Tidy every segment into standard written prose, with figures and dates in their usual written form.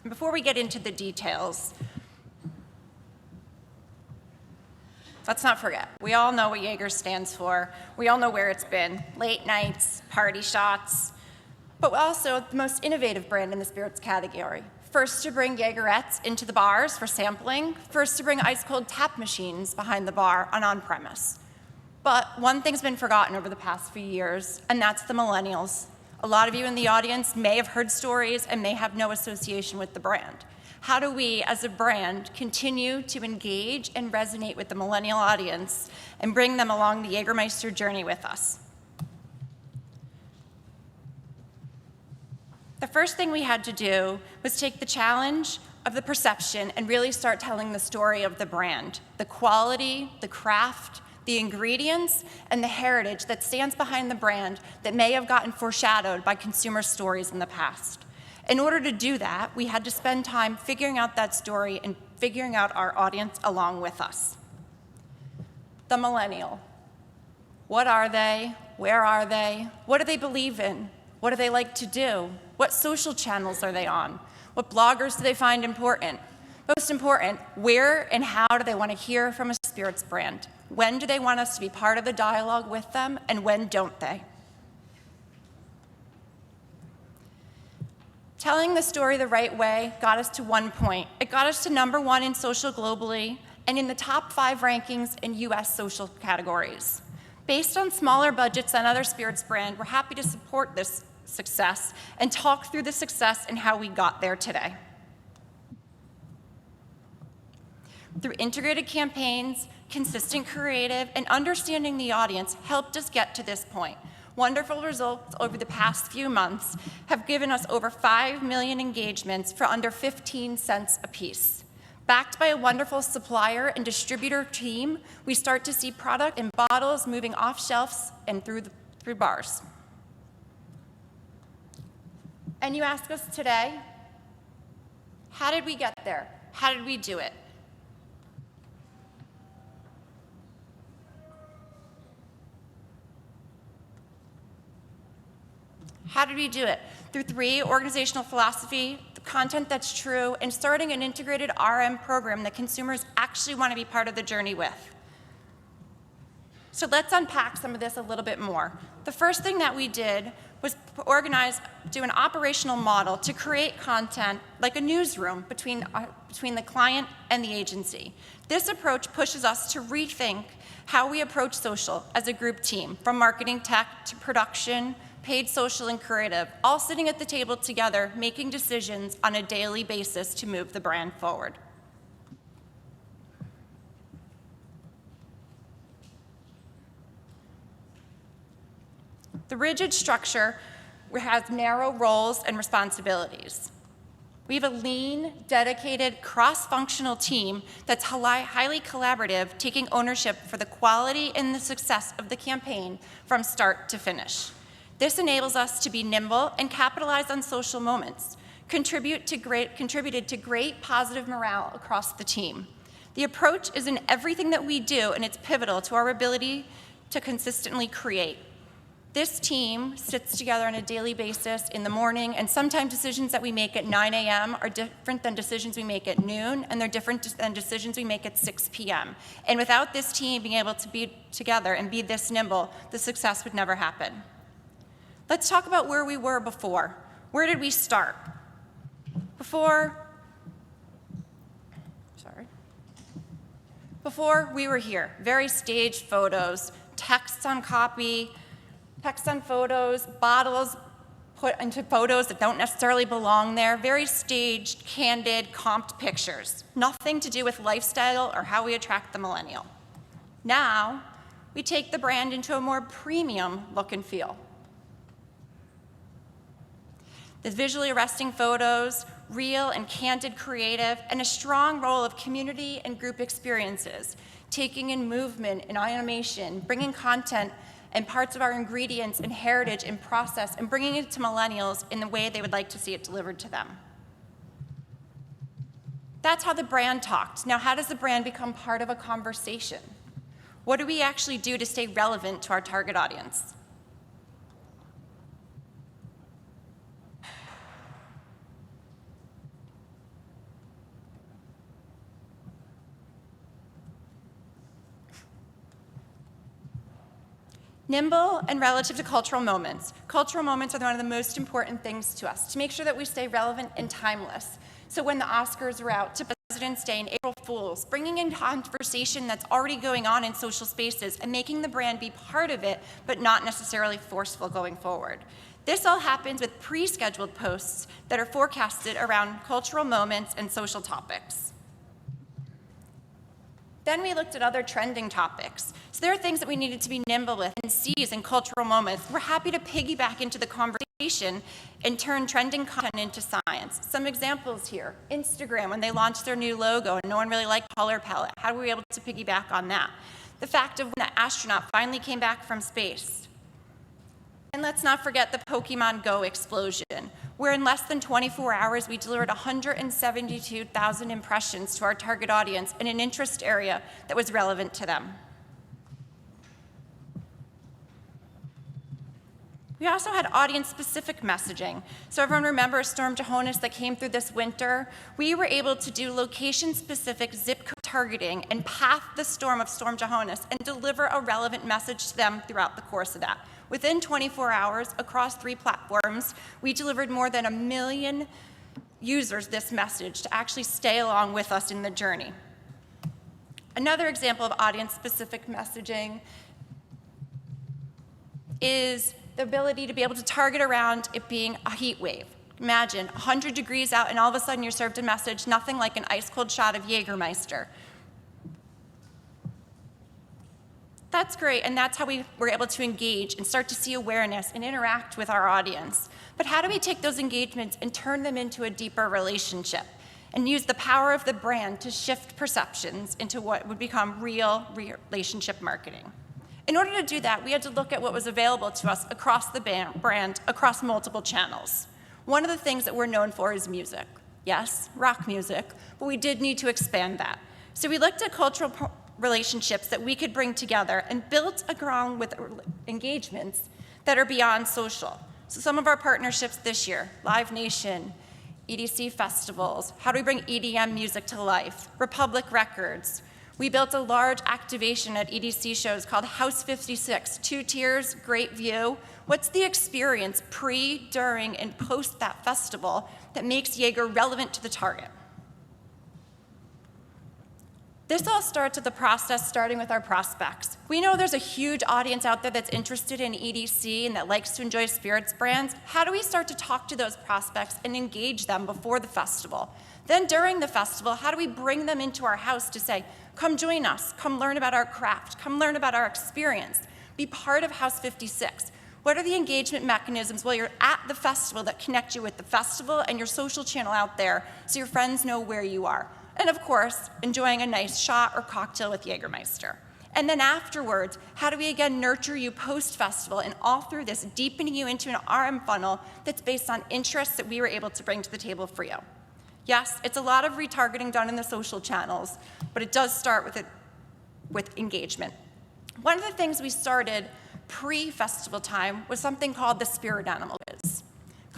And before we get into the details, let's not forget, we all know what Jaeger stands for. We all know where it's been: late nights, party shots, but also the most innovative brand in the spirits category. First to bring Jaegerettes into the bars for sampling, first to bring ice-cold tap machines behind the bar on-premise. But one thing's been forgotten over the past few years, and that's the millennials. A lot of you in the audience may have heard stories and may have no association with the brand. How do we, as a brand, continue to engage and resonate with the millennial audience and bring them along the Jägermeister journey with us? The first thing we had to do was take the challenge of the perception and really start telling the story of the brand, the quality, the craft, the ingredients, and the heritage that stands behind the brand that may have gotten foreshadowed by consumer stories in the past. In order to do that, we had to spend time figuring out that story and figuring out our audience along with us. The millennial. What are they? Where are they? What do they believe in? What do they like to do? What social channels are they on? What bloggers do they find important? Most important, where and how do they want to hear from a spirits brand? When do they want us to be part of the dialogue with them, and when don't they? Telling the story the right way got us to one point. It got us to #1 in social globally and in the top 5 rankings in US social categories. Based on smaller budgets than other spirits brands, we're happy to support this success and talk through the success and how we got there today. Through integrated campaigns, consistent creative, and understanding the audience helped us get to this point. Wonderful results over the past few months have given us over 5 million engagements for under 15 cents a piece. Backed by a wonderful supplier and distributor team, we start to see product in bottles moving off shelves and through bars. And you ask us today, how did we get there? How did we do it? How did we do it? Through 3, organizational philosophy, the content that's true, and starting an integrated RM program that consumers actually want to be part of the journey with. So let's unpack some of this a little bit more. The first thing that we did was do an operational model to create content like a newsroom between the client and the agency. This approach pushes us to rethink how we approach social as a group team, from marketing tech to production, paid social and creative, all sitting at the table together, making decisions on a daily basis to move the brand forward. The rigid structure has narrow roles and responsibilities. We have a lean, dedicated, cross-functional team that's highly collaborative, taking ownership for the quality and the success of the campaign from start to finish. This enables us to be nimble and capitalize on social moments, contributed to great positive morale across the team. The approach is in everything that we do, and it's pivotal to our ability to consistently create. This team sits together on a daily basis in the morning, and sometimes decisions that we make at 9 a.m. are different than decisions we make at noon, and they're different than decisions we make at 6 p.m. And without this team being able to be together and be this nimble, the success would never happen. Let's talk about where we were before. Where did we start? Before we were here, very staged photos, text on copy, text on photos, bottles put into photos that don't necessarily belong there, very staged, candid, comped pictures. Nothing to do with lifestyle or how we attract the millennial. Now, we take the brand into a more premium look and feel. The visually arresting photos, real and candid creative, and a strong role of community and group experiences, taking in movement and animation, bringing content and parts of our ingredients and heritage and process, and bringing it to millennials in the way they would like to see it delivered to them. That's how the brand talked. Now, how does the brand become part of a conversation? What do we actually do to stay relevant to our target audience? Nimble and relative to cultural moments. Cultural moments are one of the most important things to us, to make sure that we stay relevant and timeless. So when the Oscars are out, to President's Day and April Fools, bringing in conversation that's already going on in social spaces and making the brand be part of it, but not necessarily forceful going forward. This all happens with pre-scheduled posts that are forecasted around cultural moments and social topics. Then we looked at other trending topics. So there are things that we needed to be nimble with and seize in cultural moments. We're happy to piggyback into the conversation and turn trending content into science. Some examples here. Instagram, when they launched their new logo and no one really liked color palette. How were we able to piggyback on that? The fact of when the astronaut finally came back from space. And let's not forget the Pokemon Go explosion, where in less than 24 hours, we delivered 172,000 impressions to our target audience in an interest area that was relevant to them. We also had audience-specific messaging. So everyone remembers Storm Johannes that came through this winter? We were able to do location-specific zip code targeting and path the storm of Storm Johannes and deliver a relevant message to them throughout the course of that. Within 24 hours, across 3 platforms, we delivered more than 1 million users this message to actually stay along with us in the journey. Another example of audience-specific messaging is the ability to be able to target around it being a heat wave. Imagine 100 degrees out and all of a sudden you're served a message, nothing like an ice-cold shot of Jägermeister. That's great, and that's how we were able to engage and start to see awareness and interact with our audience. But how do we take those engagements and turn them into a deeper relationship and use the power of the brand to shift perceptions into what would become real relationship marketing? In order to do that, we had to look at what was available to us across the brand, across multiple channels. One of the things that we're known for is music. Yes, rock music, but we did need to expand that. So we looked at cultural relationships that we could bring together and built a ground with engagements that are beyond social. So some of our partnerships this year, Live Nation, EDC festivals, how do we bring EDM music to life, Republic Records. We built a large activation at EDC shows called House 56, 2 tiers, great view. What's the experience pre, during, and post that festival that makes Jaeger relevant to the target? This all starts with the process starting with our prospects. We know there's a huge audience out there that's interested in EDC and that likes to enjoy spirits brands. How do we start to talk to those prospects and engage them before the festival? Then during the festival, how do we bring them into our house to say, come join us, come learn about our craft, come learn about our experience, be part of House 56. What are the engagement mechanisms while you're at the festival that connect you with the festival and your social channel out there so your friends know where you are? And of course, enjoying a nice shot or cocktail with Jägermeister. And then afterwards, how do we again nurture you post-festival and all through this, deepening you into an RM funnel that's based on interests that we were able to bring to the table for you? Yes, it's a lot of retargeting done in the social channels, but it does start with engagement. One of the things we started pre-festival time was something called the Spirit Animal Quiz.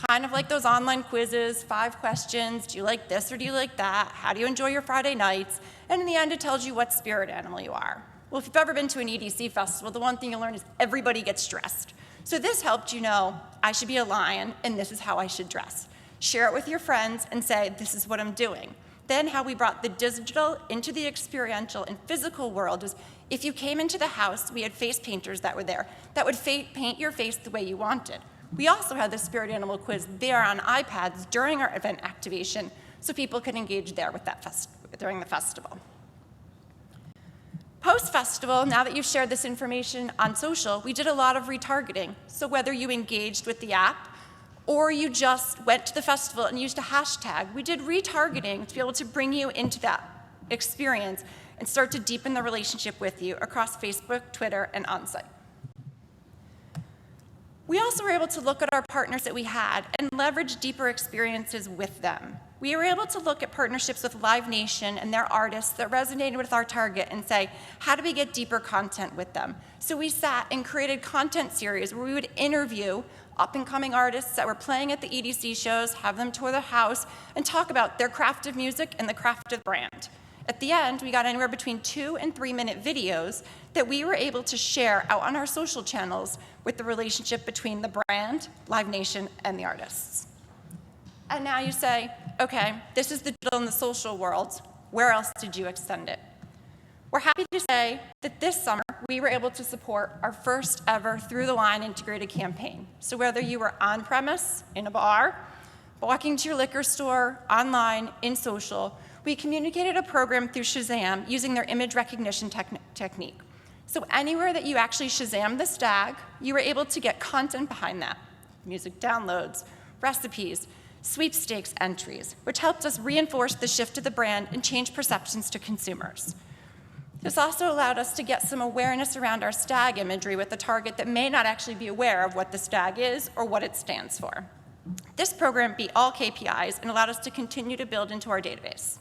Kind of like those online quizzes, 5 questions, do you like this or do you like that? How do you enjoy your Friday nights? And in the end, it tells you what spirit animal you are. Well, if you've ever been to an EDC festival, the one thing you learn is everybody gets dressed. So this helped you know, I should be a lion and this is how I should dress. Share it with your friends and say, this is what I'm doing. Then how we brought the digital into the experiential and physical world is if you came into the house, we had face painters that were there that would paint your face the way you wanted. We also had the Spirit Animal Quiz there on iPads during our event activation so people could engage there with that during the festival. Post-festival, now that you've shared this information on social, we did a lot of retargeting. So whether you engaged with the app or you just went to the festival and used a hashtag, we did retargeting to be able to bring you into that experience and start to deepen the relationship with you across Facebook, Twitter, and on-site. We also were able to look at our partners that we had and leverage deeper experiences with them. We were able to look at partnerships with Live Nation and their artists that resonated with our target and say, how do we get deeper content with them? So we sat and created content series where we would interview up-and-coming artists that were playing at the EDC shows, have them tour the house, and talk about their craft of music and the craft of the brand. At the end, we got anywhere between 2 and 3 minute videos that we were able to share out on our social channels with the relationship between the brand, Live Nation, and the artists. And now you say, okay, this is the digital and the social world. Where else did you extend it? We're happy to say that this summer, we were able to support our first ever through-the-line integrated campaign. So whether you were on premise, in a bar, walking to your liquor store, online, in social, we communicated a program through Shazam using their image recognition technique. So anywhere that you actually Shazam this tag, you were able to get content behind that. Music downloads, recipes, sweepstakes entries, which helped us reinforce the shift to the brand and change perceptions to consumers. This also allowed us to get some awareness around our stag imagery with a target that may not actually be aware of what the stag is or what it stands for. This program beat all KPIs and allowed us to continue to build into our database.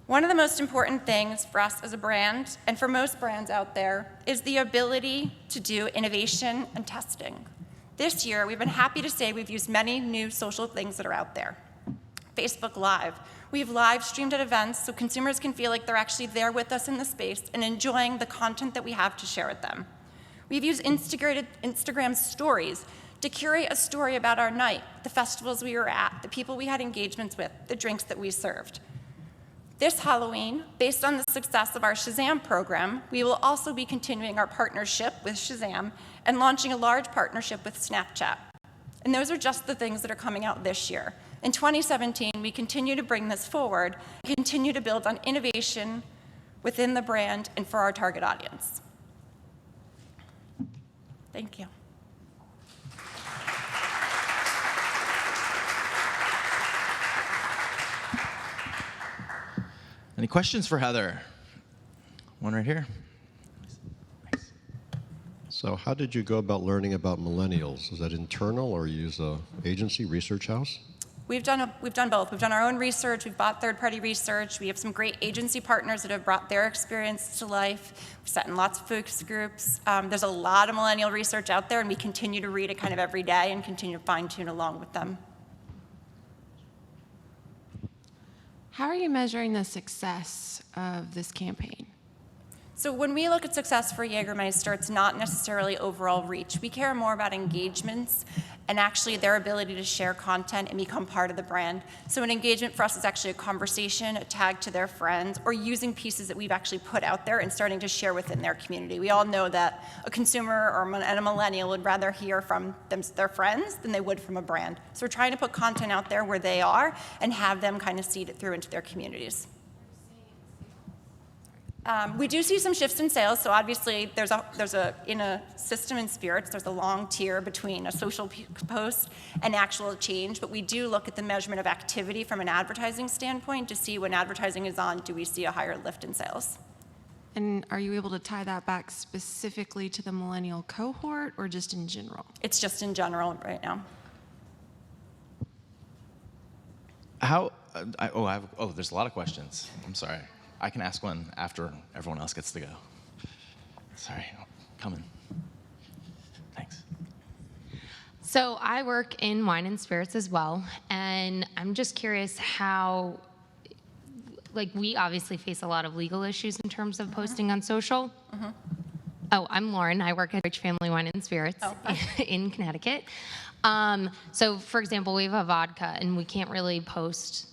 One of the most important things for us as a brand, and for most brands out there, is the ability to do innovation and testing. This year, we've been happy to say we've used many new social things that are out there. Facebook Live. We've live streamed at events so consumers can feel like they're actually there with us in the space and enjoying the content that we have to share with them. We've used Instagram stories to curate a story about our night, the festivals we were at, the people we had engagements with, the drinks that we served. This Halloween, based on the success of our Shazam program, we will also be continuing our partnership with Shazam and launching a large partnership with Snapchat. And those are just the things that are coming out this year. In 2017, we continue to bring this forward, continue to build on innovation within the brand and for our target audience. Thank you. Any questions for Heather? One right here. Nice. So how did you go about learning about millennials? Is that internal or you use an agency, research house? We've done both. We've done our own research, we've bought third-party research, we have some great agency partners that have brought their experience to life. We've sat in lots of focus groups. There's a lot of millennial research out there, and we continue to read it kind of every day and continue to fine-tune along with them. How are you measuring the success of this campaign? So when we look at success for Jägermeister, it's not necessarily overall reach. We care more about engagements and actually their ability to share content and become part of the brand. So an engagement for us is actually a conversation, a tag to their friends, or using pieces that we've actually put out there and starting to share within their community. We all know that a consumer and a millennial would rather hear from their friends than they would from a brand. So we're trying to put content out there where they are and have them kind of seed it through into their communities. We do see some shifts in sales, so obviously in a system in spirits, there's a long tier between a social post and actual change, but we do look at the measurement of activity from an advertising standpoint to see when advertising is on, do we see a higher lift in sales? And are you able to tie that back specifically to the millennial cohort or just in general? It's just in general right now. There's a lot of questions. I'm sorry. I can ask one after everyone else gets to go. Sorry, coming. Thanks. So I work in wine and spirits as well, and I'm just curious how, we obviously face a lot of legal issues in terms of posting on social. Mm-hmm. Oh, I'm Lauren. I work at Rich Family Wine and Spirits in Connecticut. So, for example, we have a vodka, and we can't really post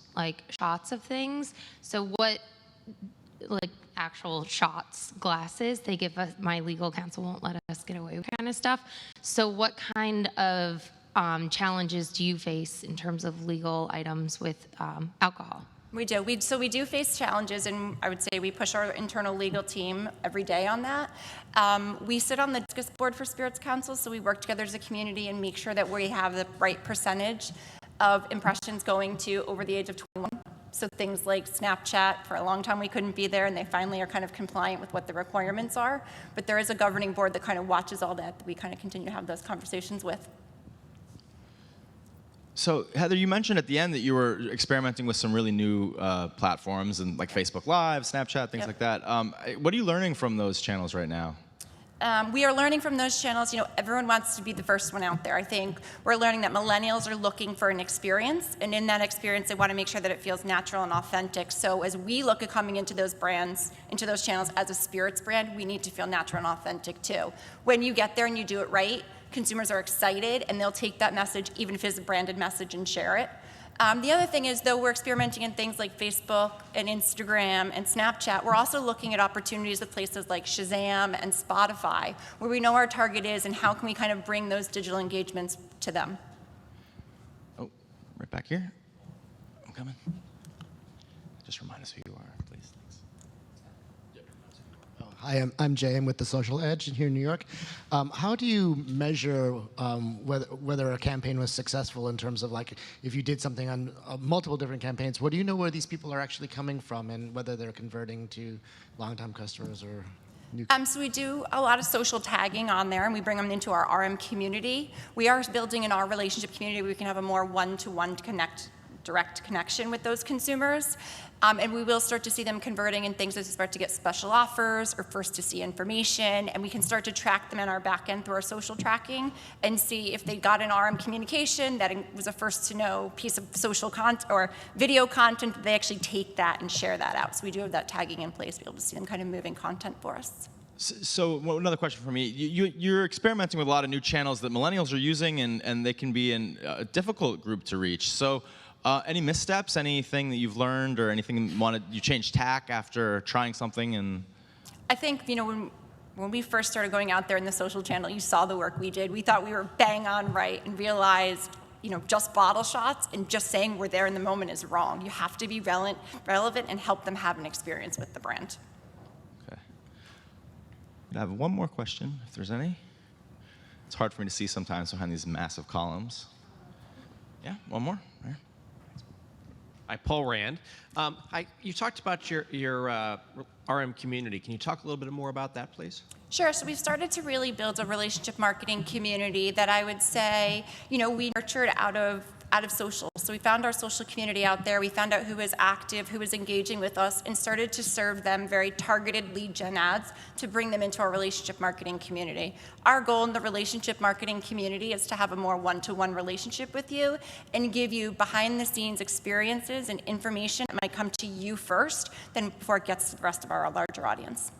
shots of things. So what? Actual shots, glasses, they give us, my legal counsel won't let us get away with kind of stuff. So what kind of challenges do you face in terms of legal items with alcohol? We do. We do face challenges, and I would say we push our internal legal team every day on that. We sit on the discus board for Spirits Council, so we work together as a community and make sure that we have the right percentage of impressions going to over the age of 21. So things like Snapchat, for a long time we couldn't be there, and they finally are kind of compliant with what the requirements are. But there is a governing board that kind of watches all that we kind of continue to have those conversations with. So Heather, you mentioned at the end that you were experimenting with some really new platforms and Facebook Live, Snapchat, things like that. What are you learning from those channels right now? We are learning from those channels. Everyone wants to be the first one out there. I think we're learning that millennials are looking for an experience, and in that experience, they want to make sure that it feels natural and authentic. So as we look at coming into those brands, into those channels as a spirits brand, we need to feel natural and authentic too. When you get there and you do it right, consumers are excited, and they'll take that message, even if it's a branded message, and share it. The other thing is, though we're experimenting in things like Facebook and Instagram and Snapchat, we're also looking at opportunities with places like Shazam and Spotify, where we know our target is and how can we kind of bring those digital engagements to them. Oh, right back here. I'm coming. Just remind us who you are, please. Thanks. Hi, I'm Jay. I'm with The Social Edge here in New York. How do you measure whether a campaign was successful in terms of, like, if you did something on multiple different campaigns, what do you know where these people are actually coming from and whether they're converting to longtime customers or new? So we do a lot of social tagging on there, and we bring them into our RM community. We are building in our relationship community where we can have a more one-to-one direct connection with those consumers. And we will start to see them converting in things as they start to get special offers or first to see information, and we can start to track them in our back end through our social tracking and see if they got an RM communication that was a first to know piece of social content or video content, they actually take that and share that out. So we do have that tagging in place to be able to see them kind of moving content for us. So another question for me. You're experimenting with a lot of new channels that millennials are using, and they can be a difficult group to reach. So any missteps, anything that you've learned, or anything you changed tack after trying something? And I think, when we first started going out there in the social channel, you saw the work we did. We thought we were bang on right and realized, just bottle shots and just saying we're there in the moment is wrong. You have to be relevant and help them have an experience with the brand. okay. I have one more question, if there's any. It's hard for me to see sometimes behind these massive columns. Yeah, one more. Right. Hi, Paul Rand. You talked about your RM community. Can you talk a little bit more about that, please? Sure. So we've started to really build a relationship marketing community that I would say, we nurtured out of social. So we found our social community out there. We found out who was active, who was engaging with us, and started to serve them very targeted lead gen ads to bring them into our relationship marketing community. Our goal in the relationship marketing community is to have a more one-to-one relationship with you and give you behind-the-scenes experiences and information that might come to you first than before it gets to the rest of our larger audience.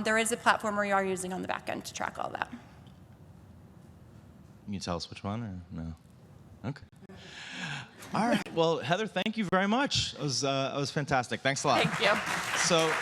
There is a platform we are using on the back end to track all that. Can you tell us which one, or no? Okay. All right. Well, Heather, thank you very much. It was fantastic. Thanks a lot. Thank you. So.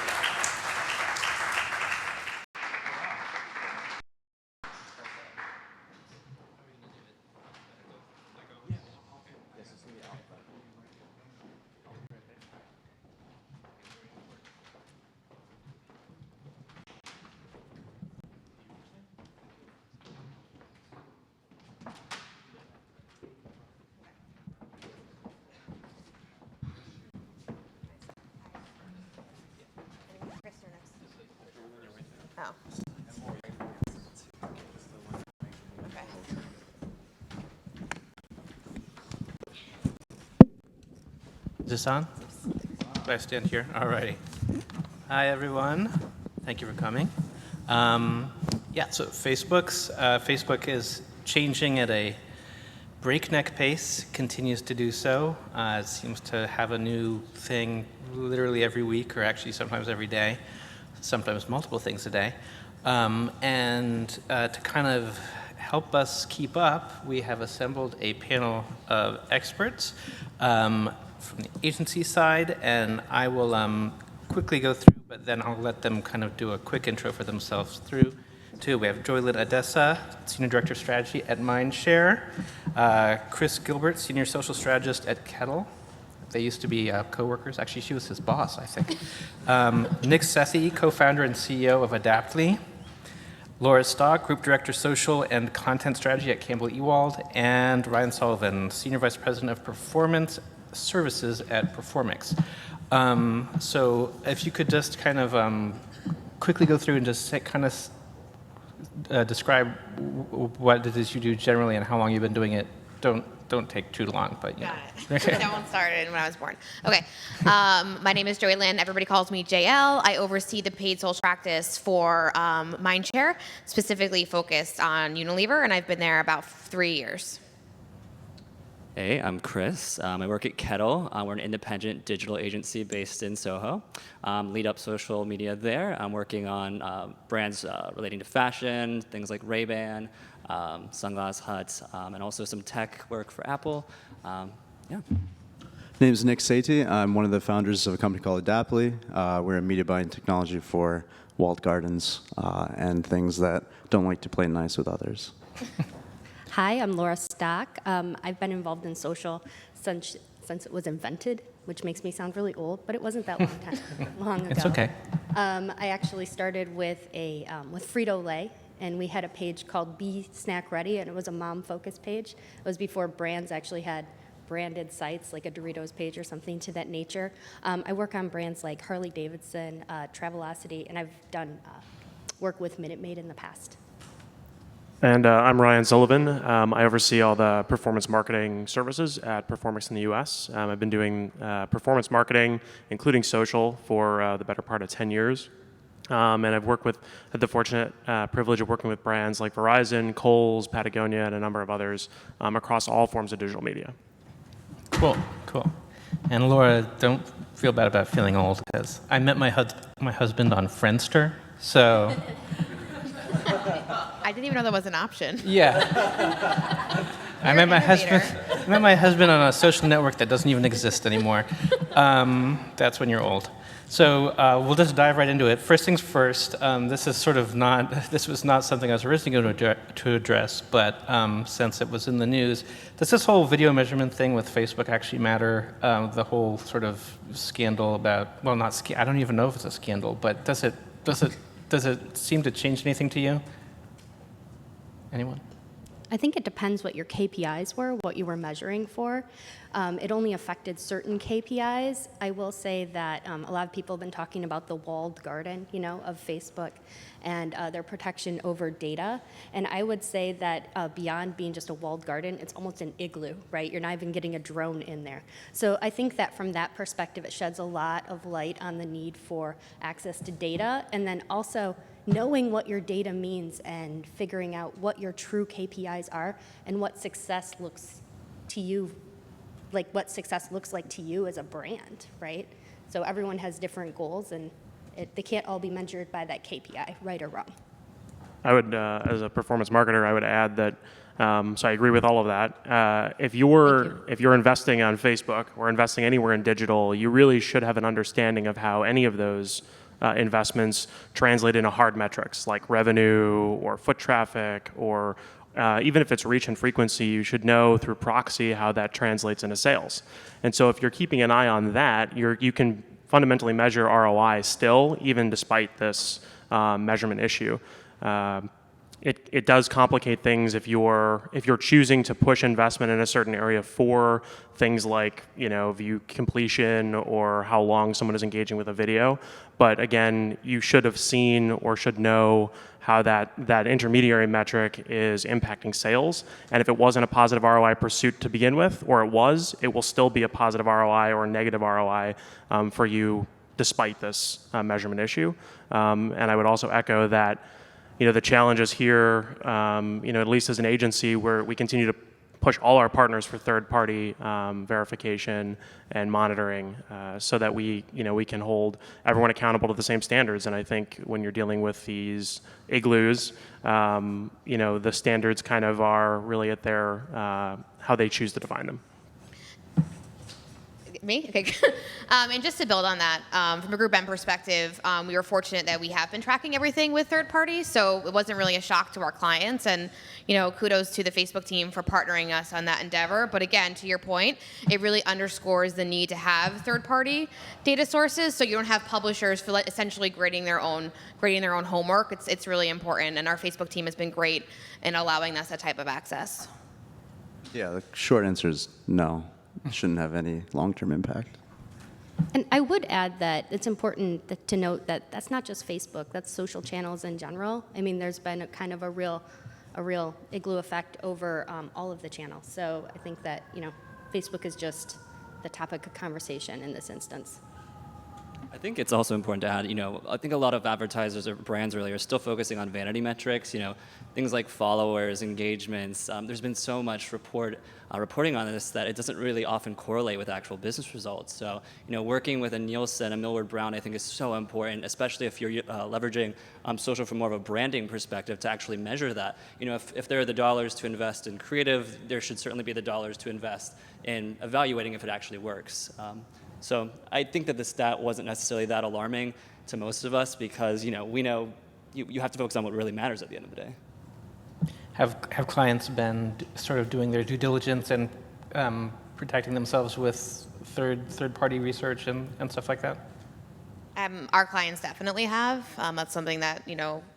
Oh. Okay. Is this on? Do I stand here? All righty. Hi, everyone. Thank you for coming. So Facebook is changing at a breakneck pace, continues to do so. It seems to have a new thing literally every week, or actually sometimes every day, sometimes multiple things a day. To kind of help us keep up, we have assembled a panel of experts from the agency side, and I will quickly go through, but then I'll let them kind of do a quick intro for themselves through. We have Joylyn Adessa, Senior Director of Strategy at Mindshare, Chris Gilbert, Senior Social Strategist at Kettle. They used to be co-workers. Actually, she was his boss, I think. Nick Sethi, co-founder and CEO of Adaptly. Laura Stock, Group Director, Social and Content Strategy at Campbell Ewald. And Ryan Sullivan, Senior Vice President of Performance Services at Performix. So if you could just kind of quickly go through and just kind of describe what it is you do generally and how long you've been doing it. Don't don't take too long, but you know. Got it. That one started when I was born. Okay. My name is Joey Lynn. Everybody calls me JL. I oversee the paid social practice for Mindshare, specifically focused on Unilever, and I've been there about 3 years. Hey, I'm Chris. I work at Kettle. We're an independent digital agency based in Soho. Lead up social media there. I'm working on brands relating to fashion, things like Ray-Ban, Sunglass Hut, and also some tech work for Apple. Yeah. Name is Nick Satie. I'm one of the founders of a company called Adaptly. We're a media buying technology for walled gardens and things that don't like to play nice with others. Hi, I'm Laura Stock. I've been involved in social since it was invented, which makes me sound really old, but it wasn't that long ago. It's okay. I actually started with Frito-Lay, and we had a page called Be Snack Ready, and it was a mom-focused page. It was before brands actually had branded sites, like a Doritos page or something to that nature. I work on brands like Harley-Davidson, Travelocity, and I've done work with Minute Maid in the past. And I'm Ryan Sullivan. I oversee all the performance marketing services at Performance in the US. I've been doing performance marketing, including social, for the better part of 10 years. And I've had the fortunate privilege of working with brands like Verizon, Kohl's, Patagonia, and a number of others across all forms of digital media. Cool, cool. And Laura, don't feel bad about feeling old, because I met my husband on Friendster, so... I didn't even know that was an option. Yeah. I met my husband on a social network that doesn't even exist anymore. That's when you're old. So we'll just dive right into it. First things first. This was not something I was originally going to address, but since it was in the news, does this whole video measurement thing with Facebook actually matter? The whole sort of scandal about, well, I don't even know if it's a scandal, but does it seem to change anything to you? Anyone? I think it depends what your KPIs were, what you were measuring for. It only affected certain KPIs. I will say that a lot of people have been talking about the walled garden, of Facebook and their protection over data. And I would say that beyond being just a walled garden, it's almost an igloo, right? You're not even getting a drone in there. So I think that from that perspective, it sheds a lot of light on the need for access to data, and then also knowing what your data means and figuring out what your true KPIs are and what success looks to you, like what success looks like to you as a brand, right? So everyone has different goals, and they can't all be measured by that KPI, right or wrong. I would, as a performance marketer, I would add that, so I agree with all of that. If you're investing on Facebook or investing anywhere in digital, you really should have an understanding of how any of those investments translate into hard metrics like revenue or foot traffic, or even if it's reach and frequency, you should know through proxy how that translates into sales. And so if you're keeping an eye on that, you can fundamentally measure ROI still, even despite this measurement issue. It does complicate things if you're choosing to push investment in a certain area for things like view completion or how long someone is engaging with a video. But again, you should have seen or should know how that intermediary metric is impacting sales. And if it wasn't a positive ROI pursuit to begin with, or it will still be a positive ROI or a negative ROI for you despite this measurement issue. And I would also echo that the challenges here, at least as an agency, where we continue to push all our partners for third-party verification and monitoring, so that we can hold everyone accountable to the same standards. And I think when you're dealing with these igloos, the standards kind of are really at their how they choose to define them. Me? Okay. And just to build on that, from a Group M perspective, we were fortunate that we have been tracking everything with third parties, so it wasn't really a shock to our clients. And kudos to the Facebook team for partnering us on that endeavor. But again, to your point, it really underscores the need to have third-party data sources, so you don't have publishers essentially grading their own homework. It's really important, and our Facebook team has been great in allowing us that type of access. Yeah, the short answer is no. It shouldn't have any long-term impact. And I would add that it's important to note that that's not just Facebook, that's social channels in general. I mean, there's been a kind of a real a real igloo effect over all of the channels. So I think that, Facebook is just the topic of conversation in this instance. I think it's also important to add, I think a lot of advertisers or brands really are still focusing on vanity metrics, things like followers, engagements. There's been so much reporting on this that it doesn't really often correlate with actual business results. So, working with a Nielsen, a Millward Brown, I think is so important, especially if you're leveraging social from more of a branding perspective to actually measure that. If there are the dollars to invest in creative, there should certainly be the dollars to invest in evaluating if it actually works. So I think that the stat wasn't necessarily that alarming to most of us because, we know you have to focus on what really matters at the end of the day. Have clients been sort of doing their due diligence and protecting themselves with third-party research and stuff like that? Our clients definitely have. That's something that,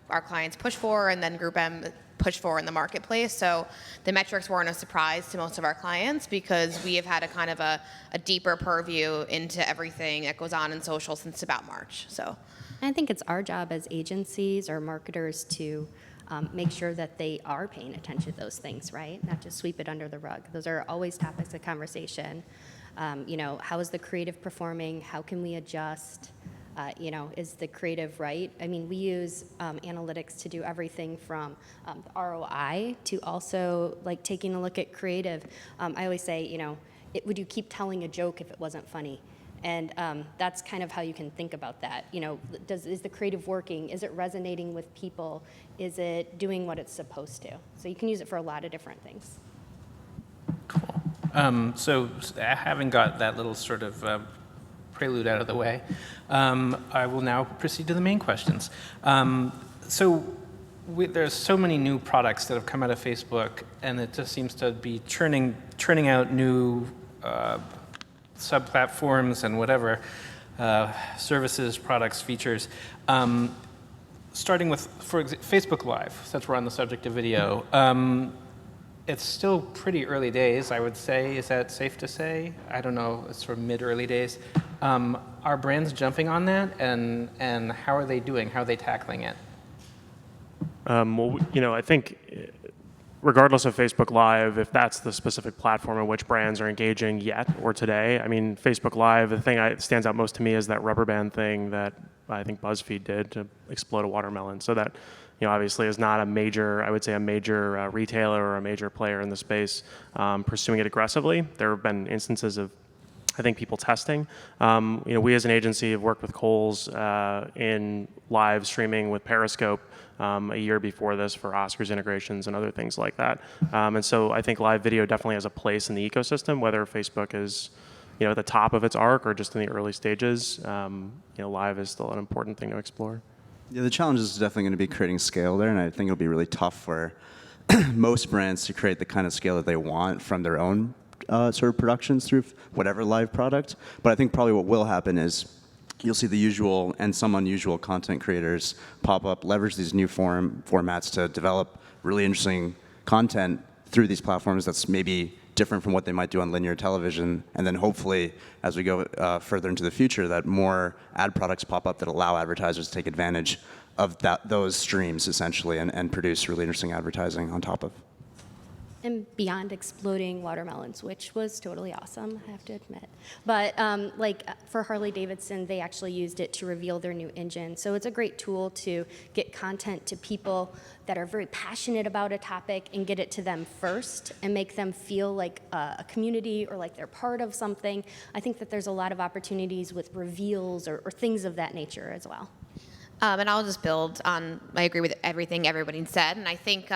our clients push for, and then Group M push for in the marketplace. So the metrics weren't a surprise to most of our clients because we have had a kind of a deeper purview into everything that goes on in social since about March. So I think it's our job as agencies or marketers to make sure that they are paying attention to those things, right? Not just sweep it under the rug. Those are always topics of conversation. How is the creative performing? How can we adjust? Is the creative right? I mean, we use analytics to do everything from ROI to also like taking a look at creative. I always say, would you keep telling a joke if it wasn't funny? And that's kind of how you can think about that. Is the creative working? Is it resonating with people? Is it doing what it's supposed to? So you can use it for a lot of different things. Cool. So having got that little sort of prelude out of the way, I will now proceed to the main questions. There's so many new products that have come out of Facebook, and it just seems to be churning out new sub-platforms and whatever, services, products, features. Starting with, Facebook Live, since we're on the subject of video. It's still pretty early days, I would say. Is that safe to say? I don't know, it's sort of mid-early days. Are brands jumping on that, and how are they doing? How are they tackling it? I think regardless of Facebook Live, if that's the specific platform in which brands are engaging yet or today, I mean, Facebook Live, the thing that stands out most to me is that rubber band thing that I think BuzzFeed did to explode a watermelon. So that, obviously is not a major retailer or a major player in the space pursuing it aggressively. There have been instances of, I think, people testing. We as an agency have worked with Kohl's in live streaming with Periscope a year before this for Oscars integrations and other things like that. And so I think live video definitely has a place in the ecosystem, whether Facebook is at the top of its arc or just in the early stages. Live is still an important thing to explore. Yeah, the challenge is definitely going to be creating scale there, and I think it'll be really tough for most brands to create the kind of scale that they want from their own sort of productions through whatever live product. But I think probably what will happen is you'll see the usual and some unusual content creators pop up, leverage these new formats to develop really interesting content through these platforms that's maybe different from what they might do on linear television. And then hopefully, as we go further into the future, that more ad products pop up that allow advertisers to take advantage of those streams, essentially, and produce really interesting advertising on top of. And beyond exploding watermelons, which was totally awesome, I have to admit. But for Harley Davidson, they actually used it to reveal their new engine. So it's a great tool to get content to people that are very passionate about a topic and get it to them first and make them feel like a community or like they're part of something. I think that there's a lot of opportunities with reveals or things of that nature as well. And I'll just build on, I agree with everything everybody said. And I think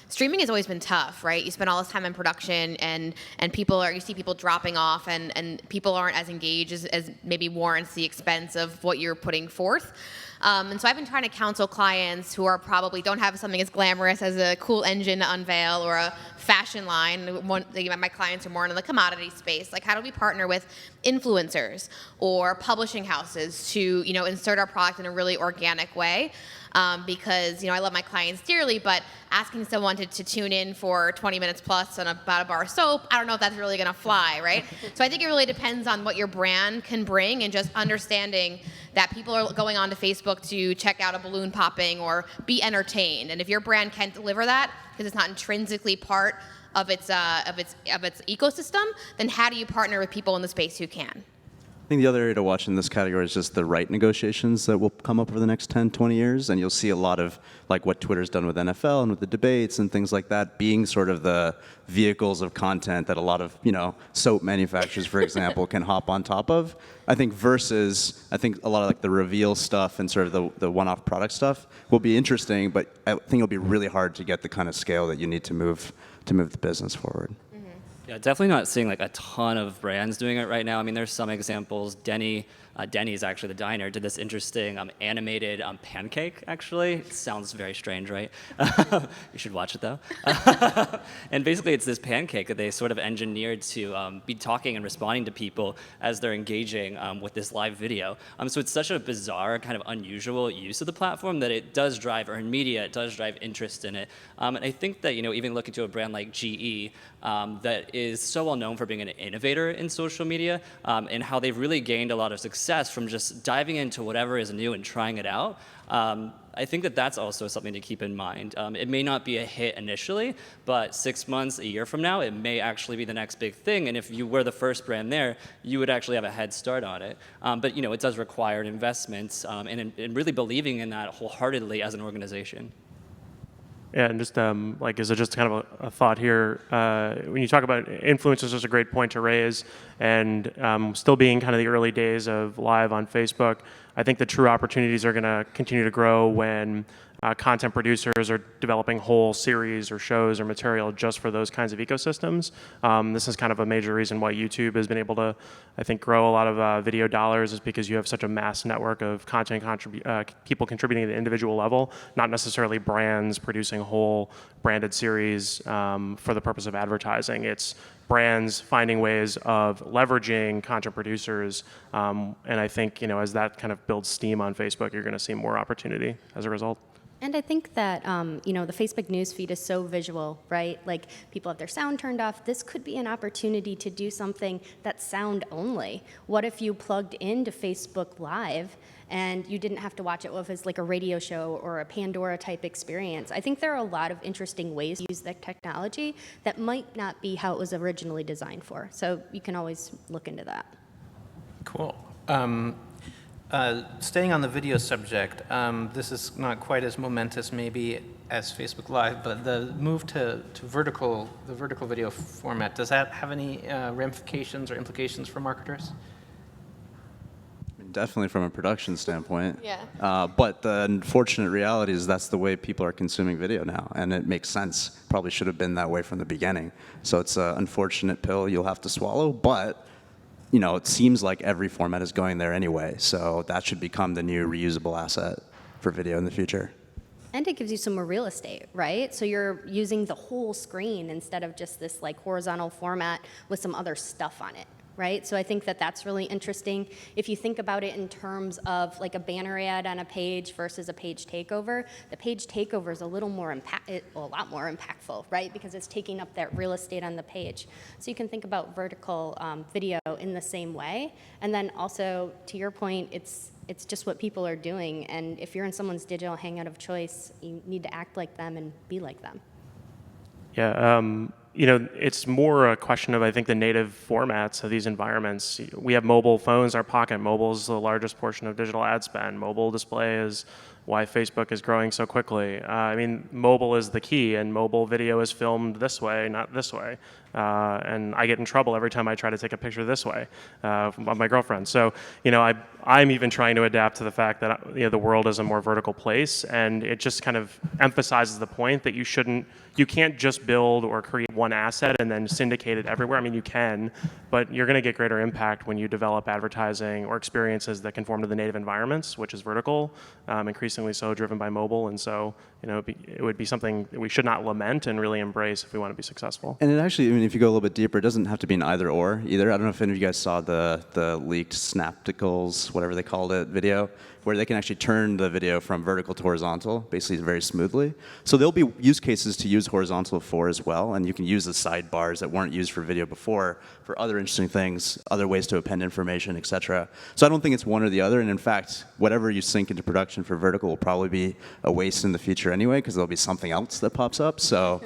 streaming has always been tough, right? You spend all this time in production and you see people dropping off and people aren't as engaged as maybe warrants the expense of what you're putting forth. And so I've been trying to counsel clients who are probably don't have something as glamorous as a cool engine to unveil or a fashion line. My clients are more in the commodity space. Like, how do we partner with influencers or publishing houses to, insert our product in a really organic way? because I love my clients dearly, but asking someone to tune in for 20 minutes plus on about a bar of soap, I don't know if that's really going to fly, right? So I think it really depends on what your brand can bring, and just understanding that people are going onto Facebook to check out a balloon popping or be entertained. And if your brand can't deliver that because it's not intrinsically part of its ecosystem, then how do you partner with people in the space who can? I think the other area to watch in this category is just the right negotiations that will come up over the next 10, 20 years. And you'll see a lot of like what Twitter's done with NFL and with the debates and things like that being sort of the vehicles of content that a lot of, soap manufacturers, for example, can hop on top of. I think a lot of like the reveal stuff and sort of the one-off product stuff will be interesting, but I think it'll be really hard to get the kind of scale that you need to move the business forward. Yeah, definitely not seeing like a ton of brands doing it right now. I mean, there's some examples. Denny's actually, the diner, did this interesting animated pancake, actually. It sounds very strange, right? You should watch it, though. And basically, it's this pancake that they sort of engineered to be talking and responding to people as they're engaging with this live video. So it's such a bizarre, kind of unusual use of the platform that it does drive earned media, it does drive interest in it. And I think that, even looking to a brand like GE, that is so well known for being an innovator in social media, and how they've really gained a lot of success from just diving into whatever is new and trying it out. I think that that's also something to keep in mind. It may not be a hit initially, but 6 months, a year from now, it may actually be the next big thing. And if you were the first brand there, you would actually have a head start on it. But it does require investments and really believing in that wholeheartedly as an organization. Yeah, and just is it just kind of a thought here? When you talk about influencers, is a great point to raise, and still being kind of the early days of live on Facebook, I think the true opportunities are going to continue to grow when content producers are developing whole series or shows or material just for those kinds of ecosystems. This is kind of a major reason why YouTube has been able to, I think, grow a lot of video dollars, is because you have such a mass network of content people contributing at the individual level, not necessarily brands producing whole branded series for the purpose of advertising. It's brands finding ways of leveraging content producers, and I think as that kind of builds steam on Facebook, you're going to see more opportunity as a result. And I think that, the Facebook newsfeed is so visual, right? Like, people have their sound turned off. This could be an opportunity to do something that's sound only. What if you plugged into Facebook Live and you didn't have to watch it if it's like a radio show or a Pandora type experience? I think there are a lot of interesting ways to use that technology that might not be how it was originally designed for. So you can always look into that. Cool. Staying on the video subject, this is not quite as momentous maybe as Facebook Live, but the move to the vertical video format, does that have any ramifications or implications for marketers? Definitely from a production standpoint. Yeah. But the unfortunate reality is that's the way people are consuming video now, and it makes sense. Probably should have been that way from the beginning. So it's an unfortunate pill you'll have to swallow, but it seems like every format is going there anyway, so that should become the new reusable asset for video in the future. And it gives you some more real estate, right? So you're using the whole screen instead of just this like horizontal format with some other stuff on it, right? So I think that that's really interesting. If you think about it in terms of like a banner ad on a page versus a page takeover, the page takeover is a lot more impactful, right? Because it's taking up that real estate on the page. So you can think about vertical video in the same way. And then also, to your point, it's just what people are doing. And if you're in someone's digital hangout of choice, you need to act like them and be like them. Yeah, it's more a question of, I think, the native formats of these environments. We have mobile phones in our pocket. Mobile is the largest portion of digital ad spend. Mobile display is why Facebook is growing so quickly. Mobile is the key, and mobile video is filmed this way, not this way. And I get in trouble every time I try to take a picture this way of my girlfriend. So, I'm even trying to adapt to the fact that the world is a more vertical place, and it just kind of emphasizes the point that you can't just build or create one asset and then syndicate it everywhere. You can, but you're going to get greater impact when you develop advertising or experiences that conform to the native environments, which is vertical, increasingly so driven by mobile. And so, it would be something that we should not lament and really embrace if we want to be successful. And it actually, if you go a little bit deeper, it doesn't have to be an either or either. I don't know if any of you guys saw the leaked Snapticals, whatever they called it, video, where they can actually turn the video from vertical to horizontal, basically very smoothly. So there'll be use cases to use horizontal for as well, and you can use the sidebars that weren't used for video before for other interesting things, other ways to append information, etc. So I don't think it's one or the other, and in fact, whatever you sync into production for vertical will probably be a waste in the future anyway, because there'll be something else that pops up. So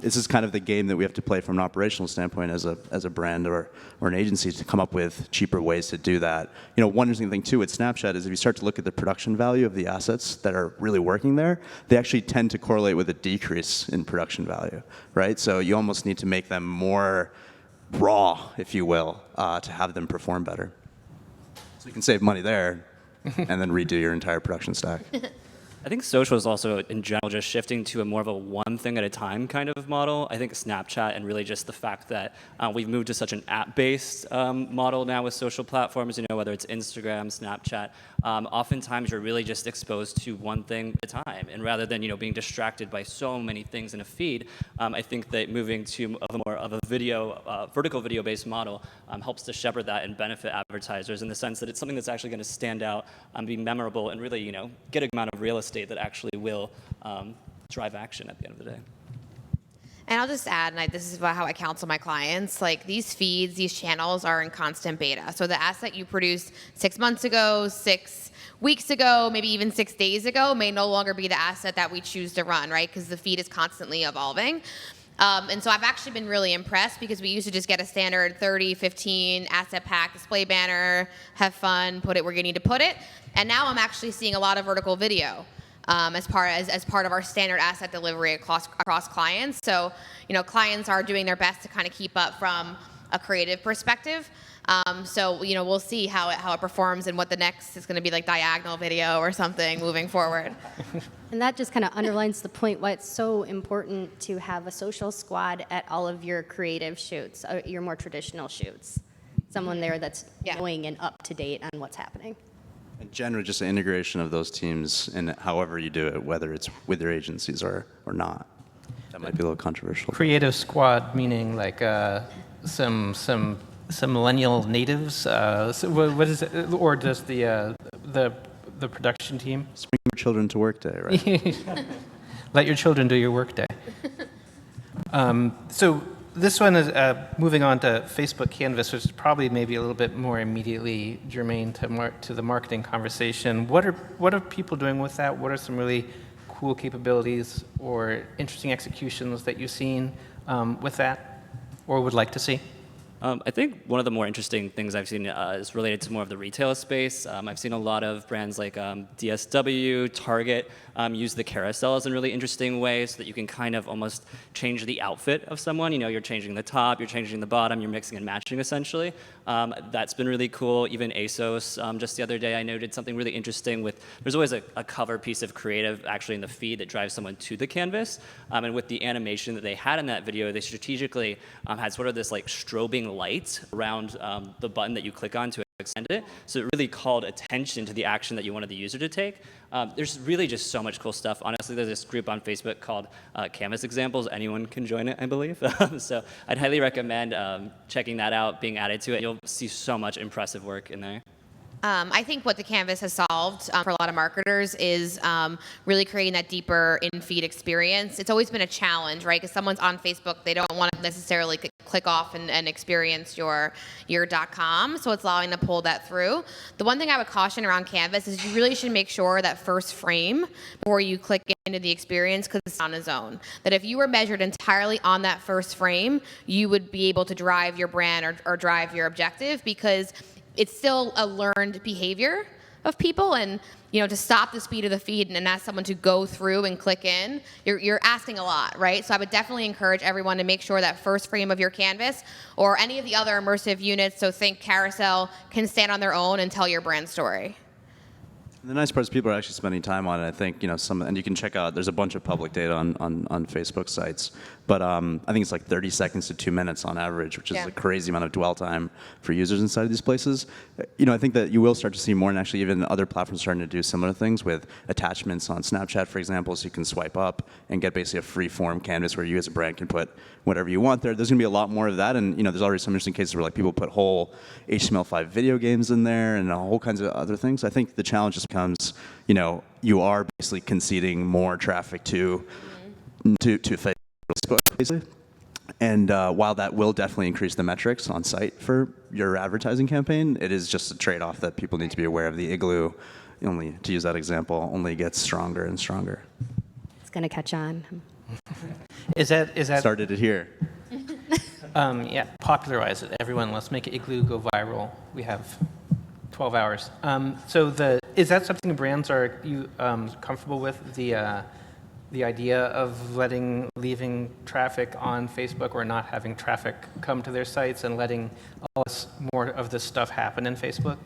this is kind of the game that we have to play from an operational standpoint as a brand or an agency, to come up with cheaper ways to do that. You know, one interesting thing too with Snapchat is if you start to look at the production value of the assets that are really working there, they actually tend to correlate with a decrease in production value, right? So you almost need to make them more raw, if you will, to have them perform better. So you can save money there and then redo your entire production stack. I think social is also, in general, just shifting to a more of a one thing at a time kind of model. I think Snapchat, and really just the fact that we've moved to such an app-based model now with social platforms, you know, whether it's Instagram, Snapchat, oftentimes you're really just exposed to one thing at a time. And rather than, you know, being distracted by so many things in a feed, I think that moving to more of a video, vertical video-based model helps to shepherd that and benefit advertisers in the sense that it's something that's actually going to stand out, be memorable, and really, you know, get a amount of real estate that actually will drive action at the end of the day. And I'll just add, and this is how I counsel my clients, like these feeds, these channels are in constant beta. So the asset you produced 6 months ago, 6 weeks ago, maybe even 6 days ago may no longer be the asset that we choose to run, right? Because the feed is constantly evolving. And so I've actually been really impressed because we used to just get a standard 30, 15 asset pack, display banner, have fun, put it where you need to put it. And now I'm actually seeing a lot of vertical video. As part of our standard asset delivery across clients. So, you know, clients are doing their best to kind of keep up from a creative perspective. So, you know, we'll see how it performs and what the next is going to be, like diagonal video or something moving forward. And that just kind of underlines the point why it's so important to have a social squad at all of your creative shoots, your more traditional shoots. Someone there that's knowing and up to date on what's happening. And generally, just an integration of those teams in however you do it, whether it's with your agencies or not. That might be a little controversial. Creative squad meaning like some millennial natives. So what is it? Or does the production team? Bring your children to work day, right? Let your children do your work day. So this one is moving on to Facebook Canvas, which is probably maybe a little bit more immediately germane to the marketing conversation. What are people doing with that? What are some really cool capabilities or interesting executions that you've seen with that or would like to see? I think one of the more interesting things I've seen is related to more of the retail space. I've seen a lot of brands like DSW, Target use the carousels in really interesting ways so that you can kind of almost change the outfit of someone. You know, you're changing the top, you're changing the bottom, you're mixing and matching essentially. That's been really cool. Even ASOS, just the other day I noted something really interesting with, there's always a cover piece of creative actually in the feed that drives someone to the canvas. And with the animation that they had in that video, they strategically had sort of this like strobing light around the button that you click on to extend it. So it really called attention to the action that you wanted the user to take. There's really just so much cool stuff. Honestly, there's this group on Facebook called Canvas Examples. Anyone can join it, I believe. So I'd highly recommend checking that out, being added to it. You'll see so much impressive work in there. I think what the Canvas has solved for a lot of marketers is really creating that deeper in-feed experience. It's always been a challenge, right? Because someone's on Facebook, they don't want to necessarily click off and experience your .com, so it's allowing them to pull that through. The one thing I would caution around Canvas is you really should make sure that first frame before you click into the experience, because it's on its own. That if you were measured entirely on that first frame, you would be able to drive your brand or drive your objective, because it's still a learned behavior of people, and you know, to stop the speed of the feed and ask someone to go through and click in, you're asking a lot, right? So I would definitely encourage everyone to make sure that first frame of your canvas or any of the other immersive units, so think carousel, can stand on their own and tell your brand story. The nice part is people are actually spending time on it. I think, and you can check out, there's a bunch of public data on Facebook sites, but I think it's like 30 seconds to 2 minutes on average, which is a crazy amount of dwell time for users inside of these places. I think that you will start to see more, and actually even other platforms starting to do similar things with attachments on Snapchat, for example, so you can swipe up and get basically a free form canvas where you as a brand can put whatever you want there. There's going to be a lot more of that, and there's already some interesting cases where like people put whole HTML5 video games in there and a whole kinds of other things. I think the challenge just becomes, you are basically conceding more traffic to Facebook, basically. And while that will definitely increase the metrics on site for your advertising campaign, it is just a trade-off that people need to be aware of. The Igloo, only to use that example, only gets stronger and stronger. It's going to catch on. Is that started it here? Yeah, popularize it. Everyone, let's make Igloo go viral. We have 12 hours. Is that something brands are comfortable with? The idea of leaving traffic on Facebook or not having traffic come to their sites and letting more of this stuff happen in Facebook?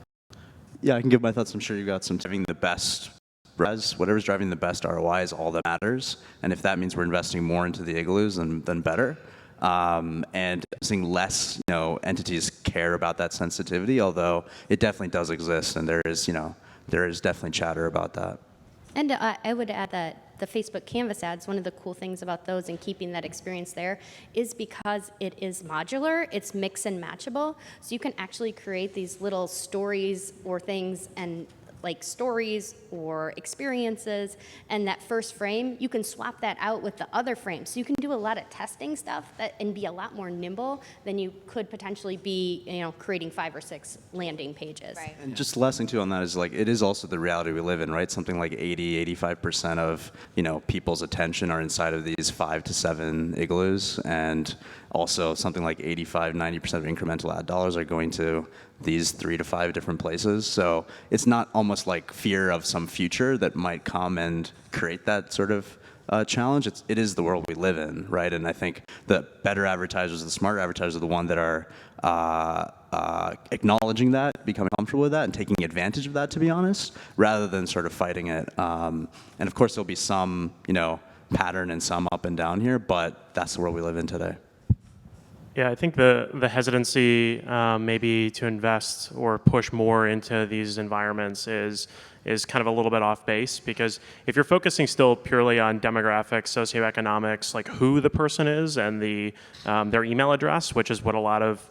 Yeah, I can give my thoughts. I'm sure you got some. Having the best whatever's driving the best ROI is all that matters. And if that means we're investing more into the Igloos, then better. And seeing less, entities care about that sensitivity, although it definitely does exist, and there is definitely chatter about that. And I would add that the Facebook Canvas ads, one of the cool things about those and keeping that experience there is because it is modular, it's mix and matchable, so you can actually create these little stories or things and like stories or experiences, and that first frame, you can swap that out with the other frame. So you can do a lot of testing stuff and be a lot more nimble than you could potentially be, creating 5 or 6 landing pages. Right. And just the last thing too on that is like, it is also the reality we live in, right? Something like 85% of, people's attention are inside of these 5 to 7 Igloos, and also something like 85-90% of incremental ad dollars are going to these 3 to 5 different places. So it's not almost like fear of some future that might come and create that sort of challenge. It is the world we live in, right? And I think the better advertisers, the smarter advertisers are the one that are acknowledging that, becoming comfortable with that, and taking advantage of that, to be honest, rather than sort of fighting it. And of course, there'll be some, pattern and some up and down here, but that's the world we live in today. Yeah, I think the hesitancy maybe to invest or push more into these environments is kind of a little bit off base, because if you're focusing still purely on demographics, socioeconomics, like who the person is and their email address, which is what a lot of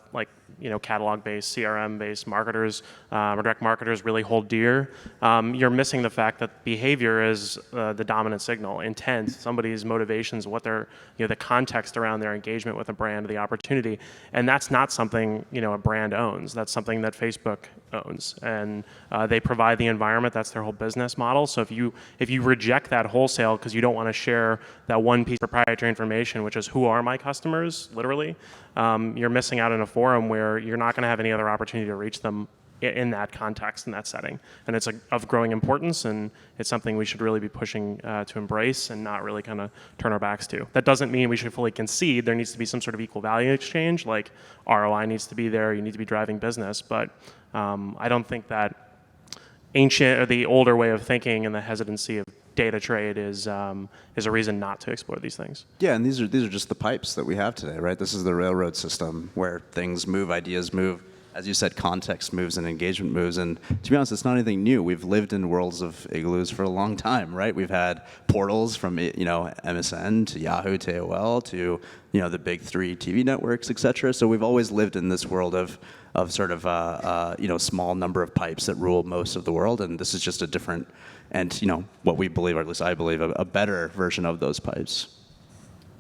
catalog-based, CRM-based marketers or direct marketers really hold dear, you're missing the fact that behavior is the dominant signal. Intent, somebody's motivations, what their, the context around their engagement with a brand, the opportunity, and that's not something a brand owns. That's something that Facebook owns, and they provide the environment. That's their whole business model. So if you reject that wholesale because you don't want to share that one piece of proprietary information, which is who are my customers, literally, you're missing out in a forum where you're not going to have any other opportunity to reach them in that context, in that setting. And it's of growing importance, and it's something we should really be pushing to embrace and not really kind of turn our backs to. That doesn't mean we should fully concede. There needs to be some sort of equal value exchange, like ROI needs to be there, you need to be driving business, but I don't think that ancient or the older way of thinking and the hesitancy of data trade is a reason not to explore these things. Yeah, and these are just the pipes that we have today, right? This is the railroad system where things move, ideas move. As you said, context moves and engagement moves. And to be honest, it's not anything new. We've lived in worlds of Igloos for a long time, right? We've had portals from MSN to Yahoo to AOL to the big 3 TV networks, et cetera. So we've always lived in this world of sort of small number of pipes that rule most of the world. And this is just a different, and what we believe, or at least I believe, a better version of those pipes.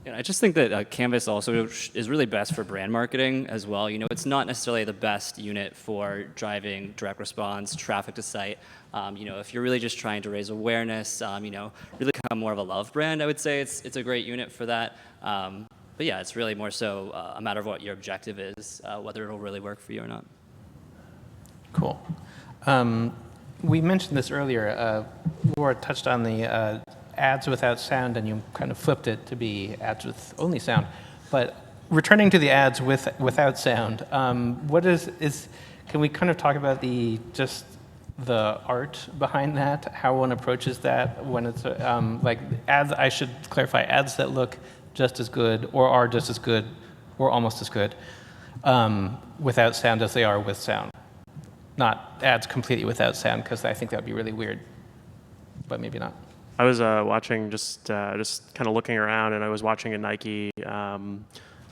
Yeah, I just think that Canvas also is really best for brand marketing as well. It's not necessarily the best unit for driving direct response, traffic to site. If you're really just trying to raise awareness, really become more of a love brand, I would say it's a great unit for that. But yeah, it's really more so a matter of what your objective is, whether it'll really work for you or not. Cool. We mentioned this earlier. Laura touched on the ads without sound, and you kind of flipped it to be ads with only sound. But returning to the ads without sound, what can we kind of talk about the art behind that, how one approaches that when it's like ads. I should clarify, ads that look just as good or are just as good or almost as good without sound as they are with sound. Not ads completely without sound, because I think that would be really weird, but maybe not. I was watching, just kind of looking around, and I was watching a Nike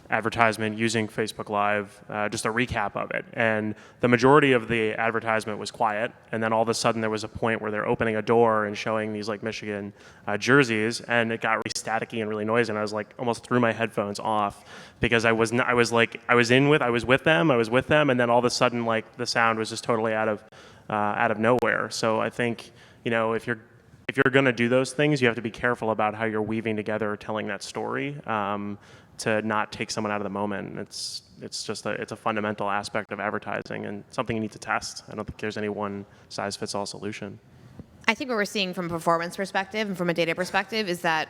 advertisement using Facebook Live, just a recap of it. And the majority of the advertisement was quiet, and then all of a sudden there was a point where they're opening a door and showing these like Michigan jerseys, and it got really staticky and really noisy, and I was like almost threw my headphones off because I was with them, and then all of a sudden like the sound was just totally out of nowhere. So I think, you know, if you're going to do those things, you have to be careful about how you're weaving together or telling that story to not take someone out of the moment. It's a fundamental aspect of advertising and something you need to test. I don't think there's any one size fits all solution. I think what we're seeing from a performance perspective and from a data perspective is that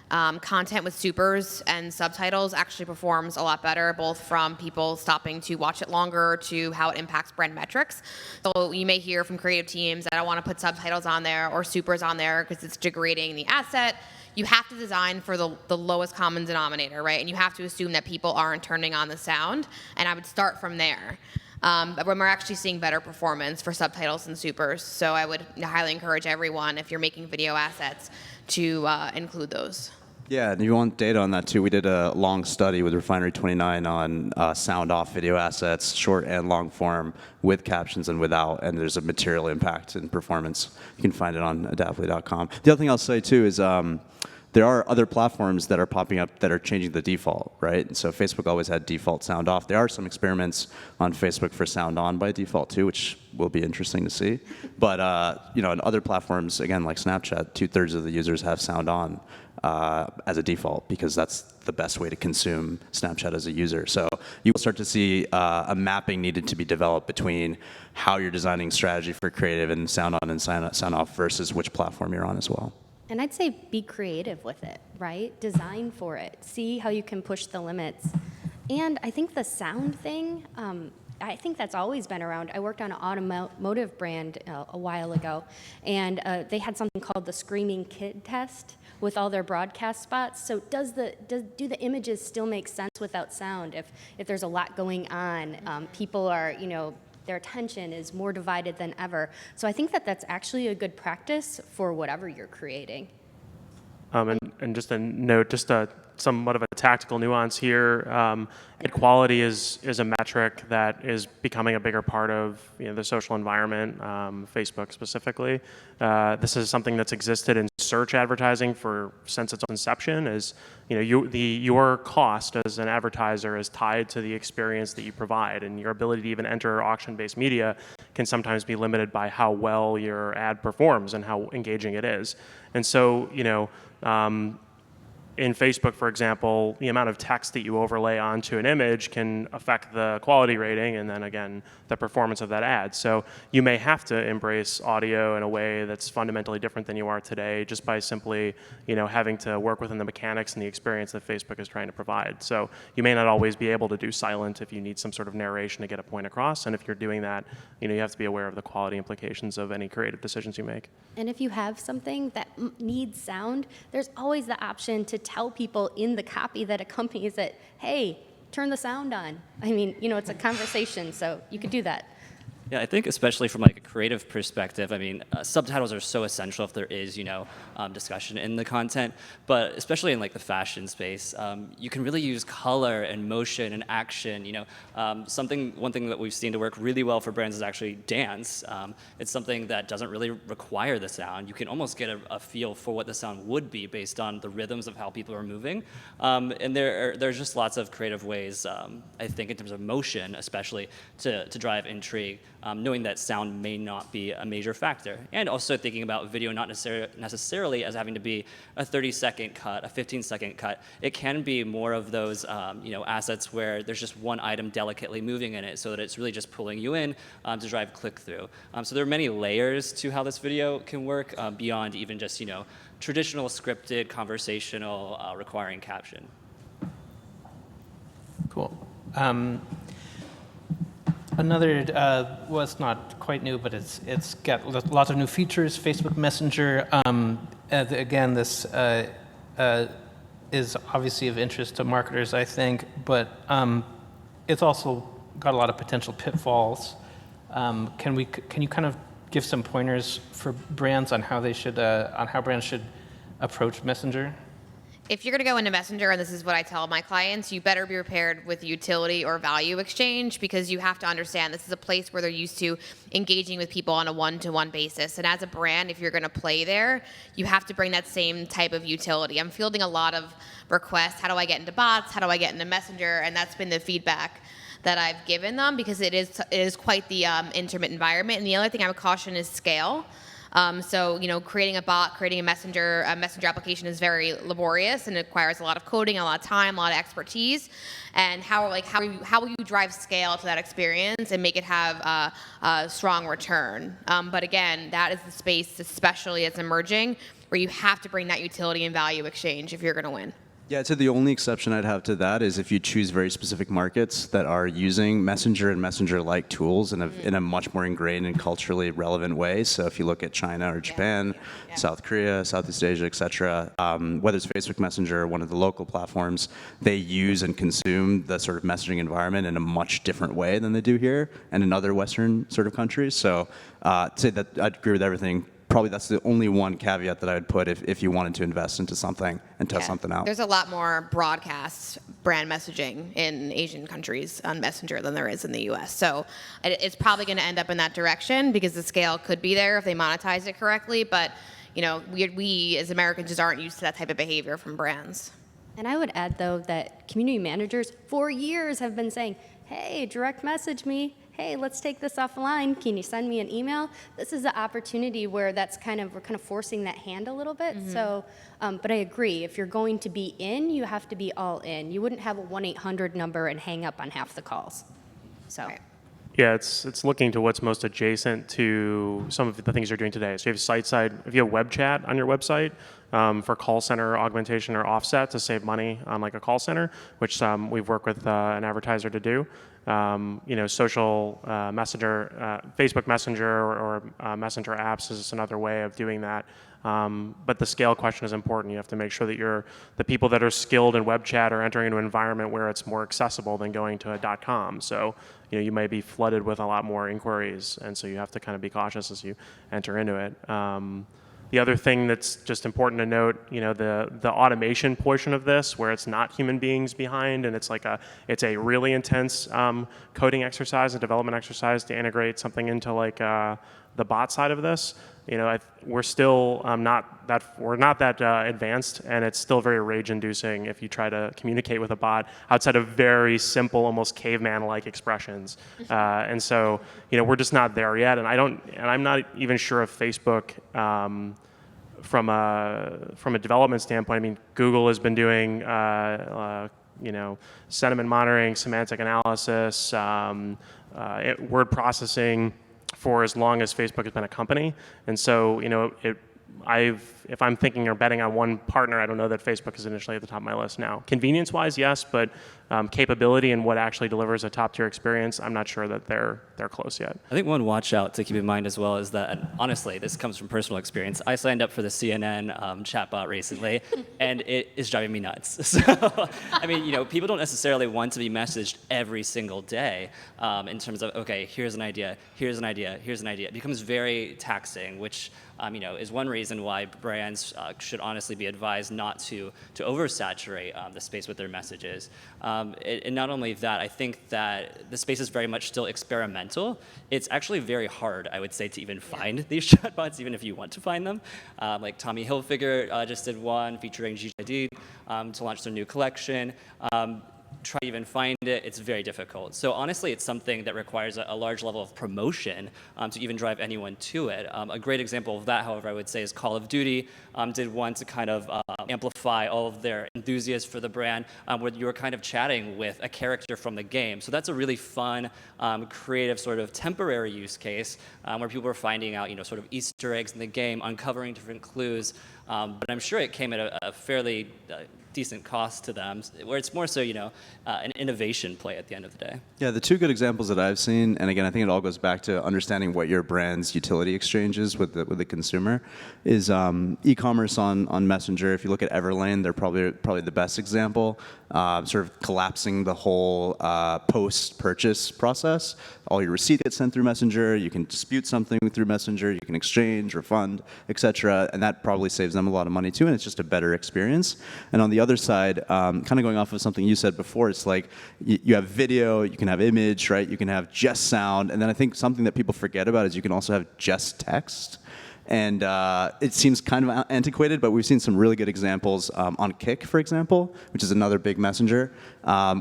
content with supers and subtitles actually performs a lot better, both from people stopping to watch it longer to how it impacts brand metrics. So you may hear from creative teams that I want to put subtitles on there or supers on there because it's degrading the asset. You have to design for the lowest common denominator, right? And you have to assume that people aren't turning on the sound, and I would start from there. But we're actually seeing better performance for subtitles and supers, so I would highly encourage everyone, if you're making video assets, to include those. Yeah, and you want data on that too. We did a long study with Refinery 29 on sound off video assets, short and long form, with captions and without, and there's a material impact in performance. You can find it on adaptly.com. The other thing I'll say too is there are other platforms that are popping up that are changing the default, right? And so Facebook always had default sound off. There are some experiments on Facebook for sound on by default too, which will be interesting to see. But you know, in other platforms, again, like Snapchat, 2/3 of the users have sound on as a default because that's the best way to consume Snapchat as a user. So you will start to see a mapping needed to be developed between how you're designing strategy for creative and sound on and sound off versus which platform you're on as well. And I'd say be creative with it, right? Design for it. See how you can push the limits. And I think the sound thing, I think that's always been around. I worked on an automotive brand a while ago, and they had something called the Screaming Kid test with all their broadcast spots. So do the images still make sense without sound? If there's a lot going on, people are, you know, their attention is more divided than ever. So I think that that's actually a good practice for whatever you're creating. And just a note, somewhat of a tactical nuance here. Ad quality is a metric that is becoming a bigger part of the social environment, Facebook specifically. This is something that's existed in search advertising since its inception. Your cost as an advertiser is tied to the experience that you provide, and your ability to even enter auction-based media can sometimes be limited by how well your ad performs and how engaging it is. And so, in Facebook, for example, the amount of text that you overlay onto an image can affect the quality rating and then again, the performance of that ad. So you may have to embrace audio in a way that's fundamentally different than you are today just by simply, having to work within the mechanics and the experience that Facebook is trying to provide. So you may not always be able to do silent if you need some sort of narration to get a point across. And if you're doing that, you have to be aware of the quality implications of any creative decisions you make. And if you have something that needs sound, there's always the option to tell people in the copy that accompanies it, hey, turn the sound on. I mean, it's a conversation, so you could do that. Yeah, I think especially from like a creative perspective, I mean, subtitles are so essential if there is, discussion in the content. But especially in like the fashion space, you can really use color and motion and action. One thing that we've seen to work really well for brands is actually dance. It's something that doesn't really require the sound. You can almost get a feel for what the sound would be based on the rhythms of how people are moving. And there's just lots of creative ways, I think, in terms of motion, especially to drive intrigue. Knowing that sound may not be a major factor. And also thinking about video not necessarily as having to be a 30-second cut, a 15-second cut. It can be more of those assets where there's just one item delicately moving in it so that it's really just pulling you in to drive click-through. So there are many layers to how this video can work beyond even just traditional scripted, conversational, requiring caption. Cool. Another, well, it's not quite new, but it's got lots of new features. Facebook Messenger. Again, this is obviously of interest to marketers, I think, but it's also got a lot of potential pitfalls. Can you kind of give some pointers for brands on how they should on how brands should approach Messenger? If you're going to go into Messenger, and this is what I tell my clients, you better be prepared with utility or value exchange, because you have to understand this is a place where they're used to engaging with people on a one-to-one basis. And as a brand, if you're going to play there, you have to bring that same type of utility. I'm fielding a lot of requests. How do I get into bots? How do I get into Messenger? And that's been the feedback that I've given them, because it is quite the intimate environment. And the other thing I would caution is scale. So, creating a bot, creating a messenger application is very laborious and it requires a lot of coding, a lot of time, a lot of expertise. And how will you drive scale to that experience and make it have a strong return? But again, that is the space, especially as emerging, where you have to bring that utility and value exchange if you're going to win. Yeah, so the only exception I'd have to that is if you choose very specific markets that are using Messenger and Messenger-like tools in a much more ingrained and culturally relevant way. So if you look at China or Japan, South Korea, Southeast Asia, et cetera, whether it's Facebook Messenger or one of the local platforms, they use and consume the sort of messaging environment in a much different way than they do here and in other Western sort of countries. So to say that I'd agree with everything. Probably that's the only one caveat that I would put if you wanted to invest into something and test something out. There's a lot more broadcast brand messaging in Asian countries on Messenger than there is in the US. So it's probably going to end up in that direction because the scale could be there if they monetize it correctly. But we as Americans just aren't used to that type of behavior from brands. And I would add, though, that community managers for years have been saying, hey, direct message me. Hey, let's take this offline. Can you send me an email? This is an opportunity where we're kind of forcing that hand a little bit. Mm-hmm. So, but I agree. If you're going to be in, you have to be all in. You wouldn't have a 1-800 number and hang up on half the calls. So. Right. Yeah, it's looking to what's most adjacent to some of the things you're doing today. So you have site-side, if you have web chat on your website for call center augmentation or offset to save money on like a call center, which we've worked with an advertiser to do. Social messenger, Facebook Messenger or Messenger apps is another way of doing that. But the scale question is important. You have to make sure that the people that are skilled in web chat are entering into an environment where it's more accessible than going to a .com. So, you may be flooded with a lot more inquiries, and so you have to kind of be cautious as you enter into it. The other thing that's just important to note, the automation portion of this, where it's not human beings behind, and it's a really intense coding exercise and development exercise to integrate something into the bot side of this. We're still not that advanced, and it's still very rage-inducing if you try to communicate with a bot outside of very simple, almost caveman-like expressions. And so, we're just not there yet. And I'm not even sure if Facebook, from a development standpoint, I mean, Google has been doing, sentiment monitoring, semantic analysis, word processing for as long as Facebook has been a company. And so, if I'm thinking or betting on one partner, I don't know that Facebook is initially at the top of my list now. Convenience-wise, yes, but capability and what actually delivers a top-tier experience, I'm not sure that they're close yet. I think one watch out to keep in mind as well is that, and honestly, this comes from personal experience. I signed up for the CNN chatbot recently, and it is driving me nuts. So, I mean, people don't necessarily want to be messaged every single day in terms of, okay, here's an idea, here's an idea, here's an idea. It becomes very taxing, which is one reason why brands should honestly be advised not to oversaturate the space with their messages. And not only that, I think that the space is very much still experimental. It's actually very hard, I would say, to even find these chatbots, even if you want to find them. Like Tommy Hilfiger just did one featuring Gigi Hadid to launch their new collection. Try to even find it, it's very difficult. So honestly, it's something that requires a large level of promotion to even drive anyone to it. A great example of that, however, I would say is Call of Duty did one to kind of amplify all of their enthusiasts for the brand, where you were kind of chatting with a character from the game. So that's a really fun, creative sort of temporary use case where people were finding out, sort of Easter eggs in the game, uncovering different clues. But I'm sure it came at a fairly decent cost to them, where it's more so, an innovation play at the end of the day. Yeah, the two good examples that I've seen, and again, I think it all goes back to understanding what your brand's utility exchange is with the consumer, is e-commerce on Messenger. If you look at Everlane, they're probably the best example. Sort of collapsing the whole post-purchase process. All your receipt gets sent through Messenger. You can dispute something through Messenger. You can exchange, refund, etc. And that probably saves them a lot of money too. And it's just a better experience. And on the other side, kind of going off of something you said before, it's like you have video, you can have image, right? You can have just sound. And then I think something that people forget about is you can also have just text. And it seems kind of antiquated, but we've seen some really good examples on Kik, for example, which is another big messenger,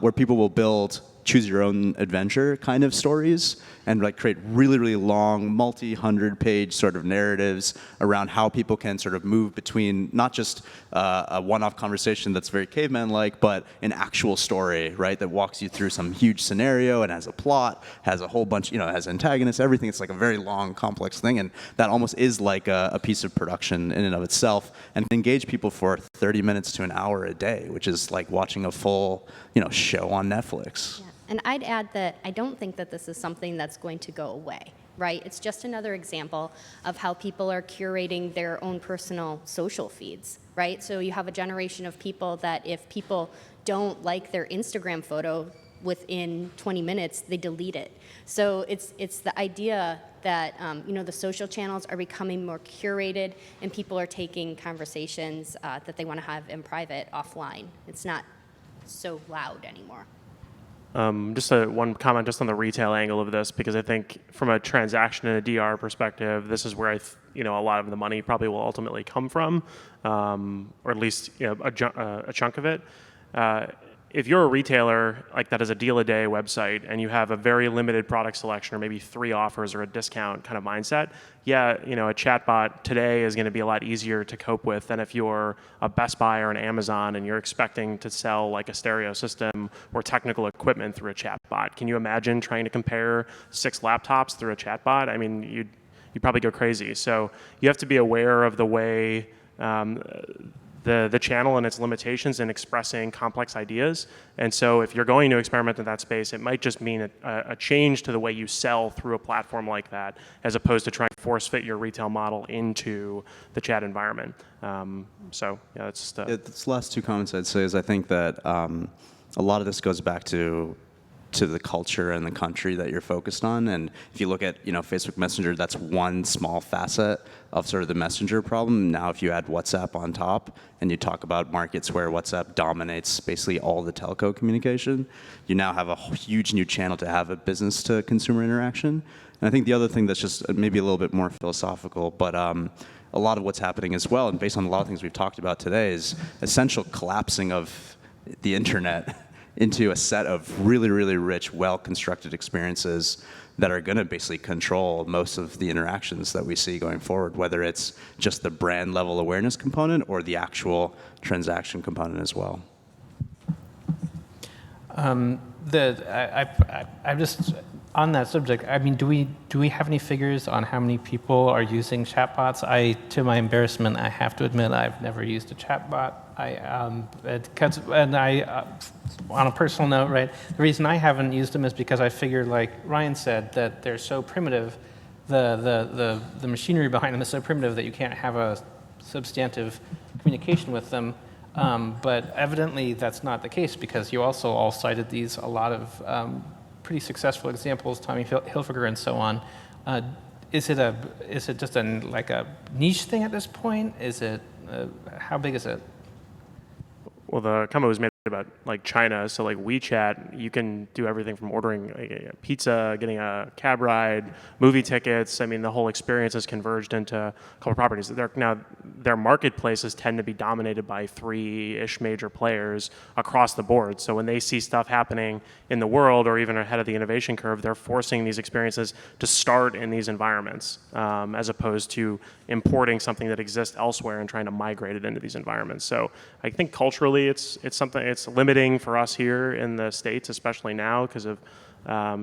where people will build choose your own adventure kind of stories and like create really, really long, multi-100-page sort of narratives around how people can sort of move between not just a one-off conversation that's very caveman-like, but an actual story, right, that walks you through some huge scenario and has a plot, has a whole bunch, has antagonists, everything. It's like a very long, complex thing, and that almost is like a piece of production in and of itself, and can engage people for 30 minutes to an hour a day, which is like watching a full, show on Netflix. Yeah. And I'd add that I don't think that this is something that's going to go away, right? It's just another example of how people are curating their own personal social feeds, right? So you have a generation of people that if people don't like their Instagram photo within 20 minutes, they delete it. So it's the idea that the social channels are becoming more curated and people are taking conversations that they want to have in private offline. It's not so loud anymore. Just one comment just on the retail angle of this, because I think from a transaction and a DR perspective, this is where a lot of the money probably will ultimately come from, or at least a chunk of it. If you're a retailer like that has a deal-a-day website and you have a very limited product selection or maybe 3 offers or a discount kind of mindset, a chatbot today is going to be a lot easier to cope with than if you're a Best Buy or an Amazon and you're expecting to sell like a stereo system or technical equipment through a chatbot. Can you imagine trying to compare 6 laptops through a chatbot? I mean, you'd probably go crazy. So you have to be aware of the way the channel and its limitations in expressing complex ideas. And so if you're going to experiment in that space, it might just mean a change to the way you sell through a platform like that, as opposed to trying to force fit your retail model into the chat environment. That's just the last 2 comments I'd say is I think that a lot of this goes back to the culture and the country that you're focused on. And if you look at, Facebook Messenger, that's one small facet of sort of the Messenger problem. Now, if you add WhatsApp on top and you talk about markets where WhatsApp dominates basically all the telco communication, you now have a huge new channel to have a business to consumer interaction. And I think the other thing that's just maybe a little bit more philosophical, but a lot of what's happening as well, and based on a lot of things we've talked about today, is essential collapsing of the internet into a set of really, really rich, well-constructed experiences that are going to basically control most of the interactions that we see going forward, whether it's just the brand level awareness component or the actual transaction component as well. I'm just on that subject. I mean, do we have any figures on how many people are using chatbots? To my embarrassment, I have to admit I've never used a chatbot. On a personal note, right, the reason I haven't used them is because I figured, like Ryan said, that they're so primitive, the machinery behind them is so primitive that you can't have a substantive communication with them. But evidently that's not the case, because you also all cited a lot of pretty successful examples, Tommy Hilfiger and so on. Is it just like a niche thing at this point? Is it how big is it? Well, the comment was made about like China. So like WeChat, you can do everything from ordering a pizza, getting a cab ride, movie tickets. I mean, the whole experience has converged into a couple of properties. Now, their marketplaces tend to be dominated by 3-ish major players across the board. So when they see stuff happening in the world or even ahead of the innovation curve, they're forcing these experiences to start in these environments, as opposed to importing something that exists elsewhere and trying to migrate it into these environments. So I think culturally it's something, it's limiting for us here in the States, especially now because of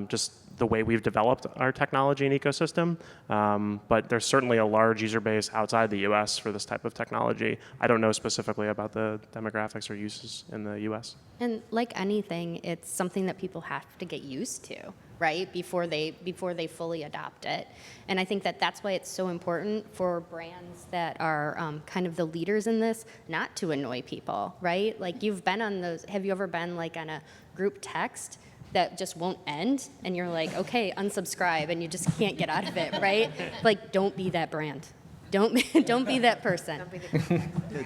just the way we've developed our technology and ecosystem. But there's certainly a large user base outside the US for this type of technology. I don't know specifically about the demographics or uses in the US. And like anything, it's something that people have to get used to, right? Before they fully adopt it. And I think that that's why it's so important for brands that are kind of the leaders in this not to annoy people, right? Like you've been on those, have you ever been like on a group text that just won't end and you're like, okay, unsubscribe, and you just can't get out of it, right? Like, don't be that brand. Don't be that person.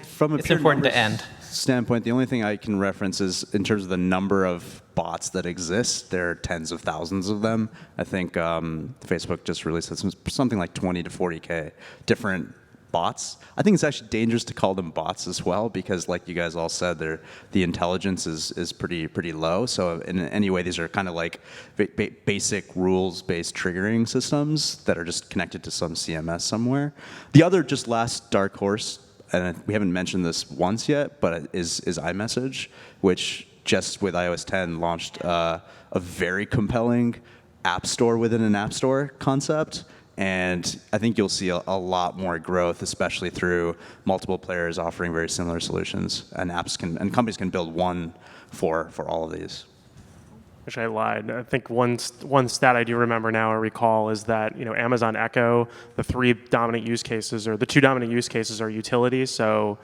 From a It's pure important to numbers end. standpoint, the only thing I can reference is in terms of the number of bots that exist, there are tens of thousands of them. I think Facebook just released something like 20 to 40K different bots. I think it's actually dangerous to call them bots as well because, like you guys all said, the intelligence is pretty low. So in any way, these are kind of like basic rules-based triggering systems that are just connected to some CMS somewhere. The other just last dark horse, and we haven't mentioned this once yet, but is iMessage, which just with iOS 10 launched a very compelling app store within an app store concept. And I think you'll see a lot more growth, especially through multiple players offering very similar solutions. And companies can build one for all of these. Actually, I lied. I think one stat I do remember now or recall is that Amazon Echo, the two dominant use cases are utilities, so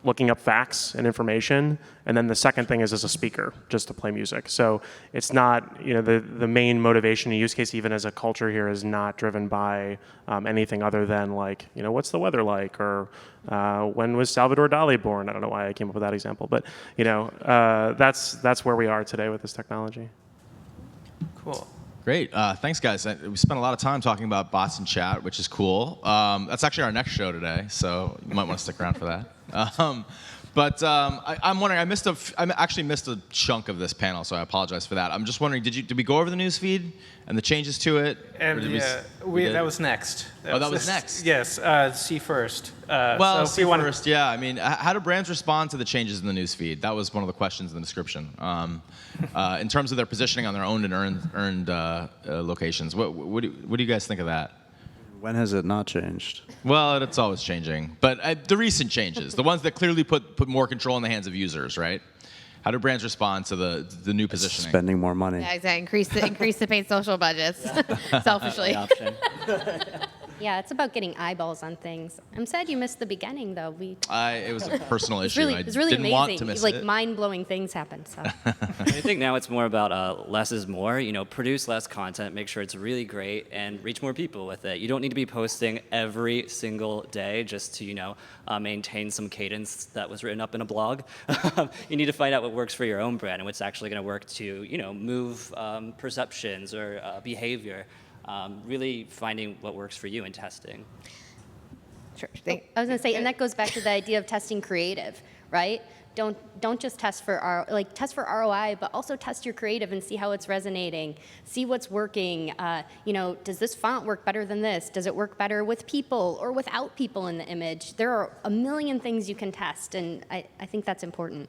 looking up facts and information, and then the second thing is as a speaker, just to play music. So it's not, the main motivation and use case even as a culture here is not driven by anything other than like, what's the weather like, or when was Salvador Dali born? I don't know why I came up with that example, but that's where we are today with this technology. Cool. Great. Thanks, guys. We spent a lot of time talking about bots and chat, which is cool. That's actually our next show today, so you might want to stick around for that. I'm wondering, I actually missed a chunk of this panel, so I apologize for that. I'm just wondering, did we go over the news feed and the changes to it? And that was next. That was next. Yes, see first. Well, see first, yeah. I mean, how do brands respond to the changes in the news feed? That was one of the questions in the description. In terms of their positioning on their owned and earned locations, what do you guys think of that? When has it not changed? Well, it's always changing. But the recent changes, the ones that clearly put more control in the hands of users, right? How do brands respond to the new positioning? Spending more money. Yeah, exactly. Increase the paid social budgets, selfishly. Yeah, it's about getting eyeballs on things. I'm sad you missed the beginning, though. It was a personal issue. It's really didn't amazing. want to miss it. Mind-blowing things happen. So. I think now it's more about less is more. Produce less content, make sure it's really great, and reach more people with it. You don't need to be posting every single day just to maintain some cadence that was written up in a blog. You need to find out what works for your own brand and what's actually going to work to move perceptions or behavior. Really finding what works for you and testing. Sure. I was going to say, and that goes back to the idea of testing creative, right? Don't just test for test for ROI, but also test your creative and see how it's resonating. See what's working. Does this font work better than this? Does it work better with people or without people in the image? There are a million things you can test, and I think that's important.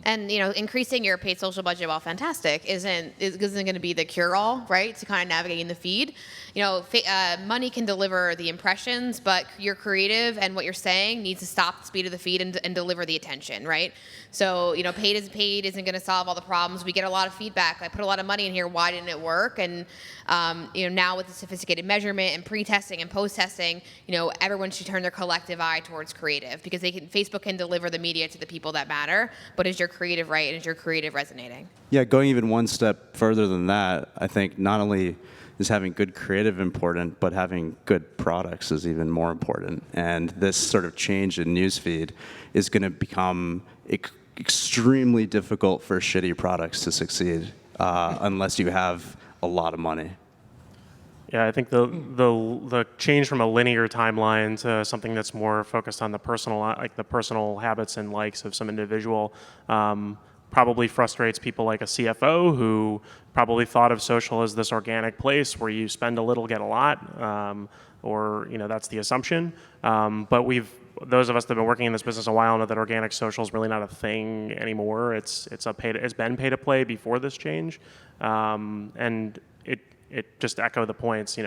And increasing your paid social budget, while fantastic, isn't going to be the cure-all, right? To kind of navigating the feed. Money can deliver the impressions, but your creative and what you're saying needs to stop the speed of the feed and deliver the attention, right? So paid isn't going to solve all the problems. We get a lot of feedback. I put a lot of money in here. Why didn't it work? And now with the sophisticated measurement and pre-testing and post-testing, everyone should turn their collective eye towards creative because Facebook can deliver the media to the people that matter. But is your creative right and is your creative resonating? Yeah, going even one step further than that, I think not only is having good creative important, but having good products is even more important. And this sort of change in newsfeed is going to become extremely difficult for shitty products to succeed unless you have a lot of money. Yeah, I think the change from a linear timeline to something that's more focused on the personal habits and likes of some individual probably frustrates people like a CFO who probably thought of social as this organic place where you spend a little, get a lot, or that's the assumption. But those of us that have been working in this business a while know that organic social is really not a thing anymore. It's been pay to play before this change, and it just echoed the points.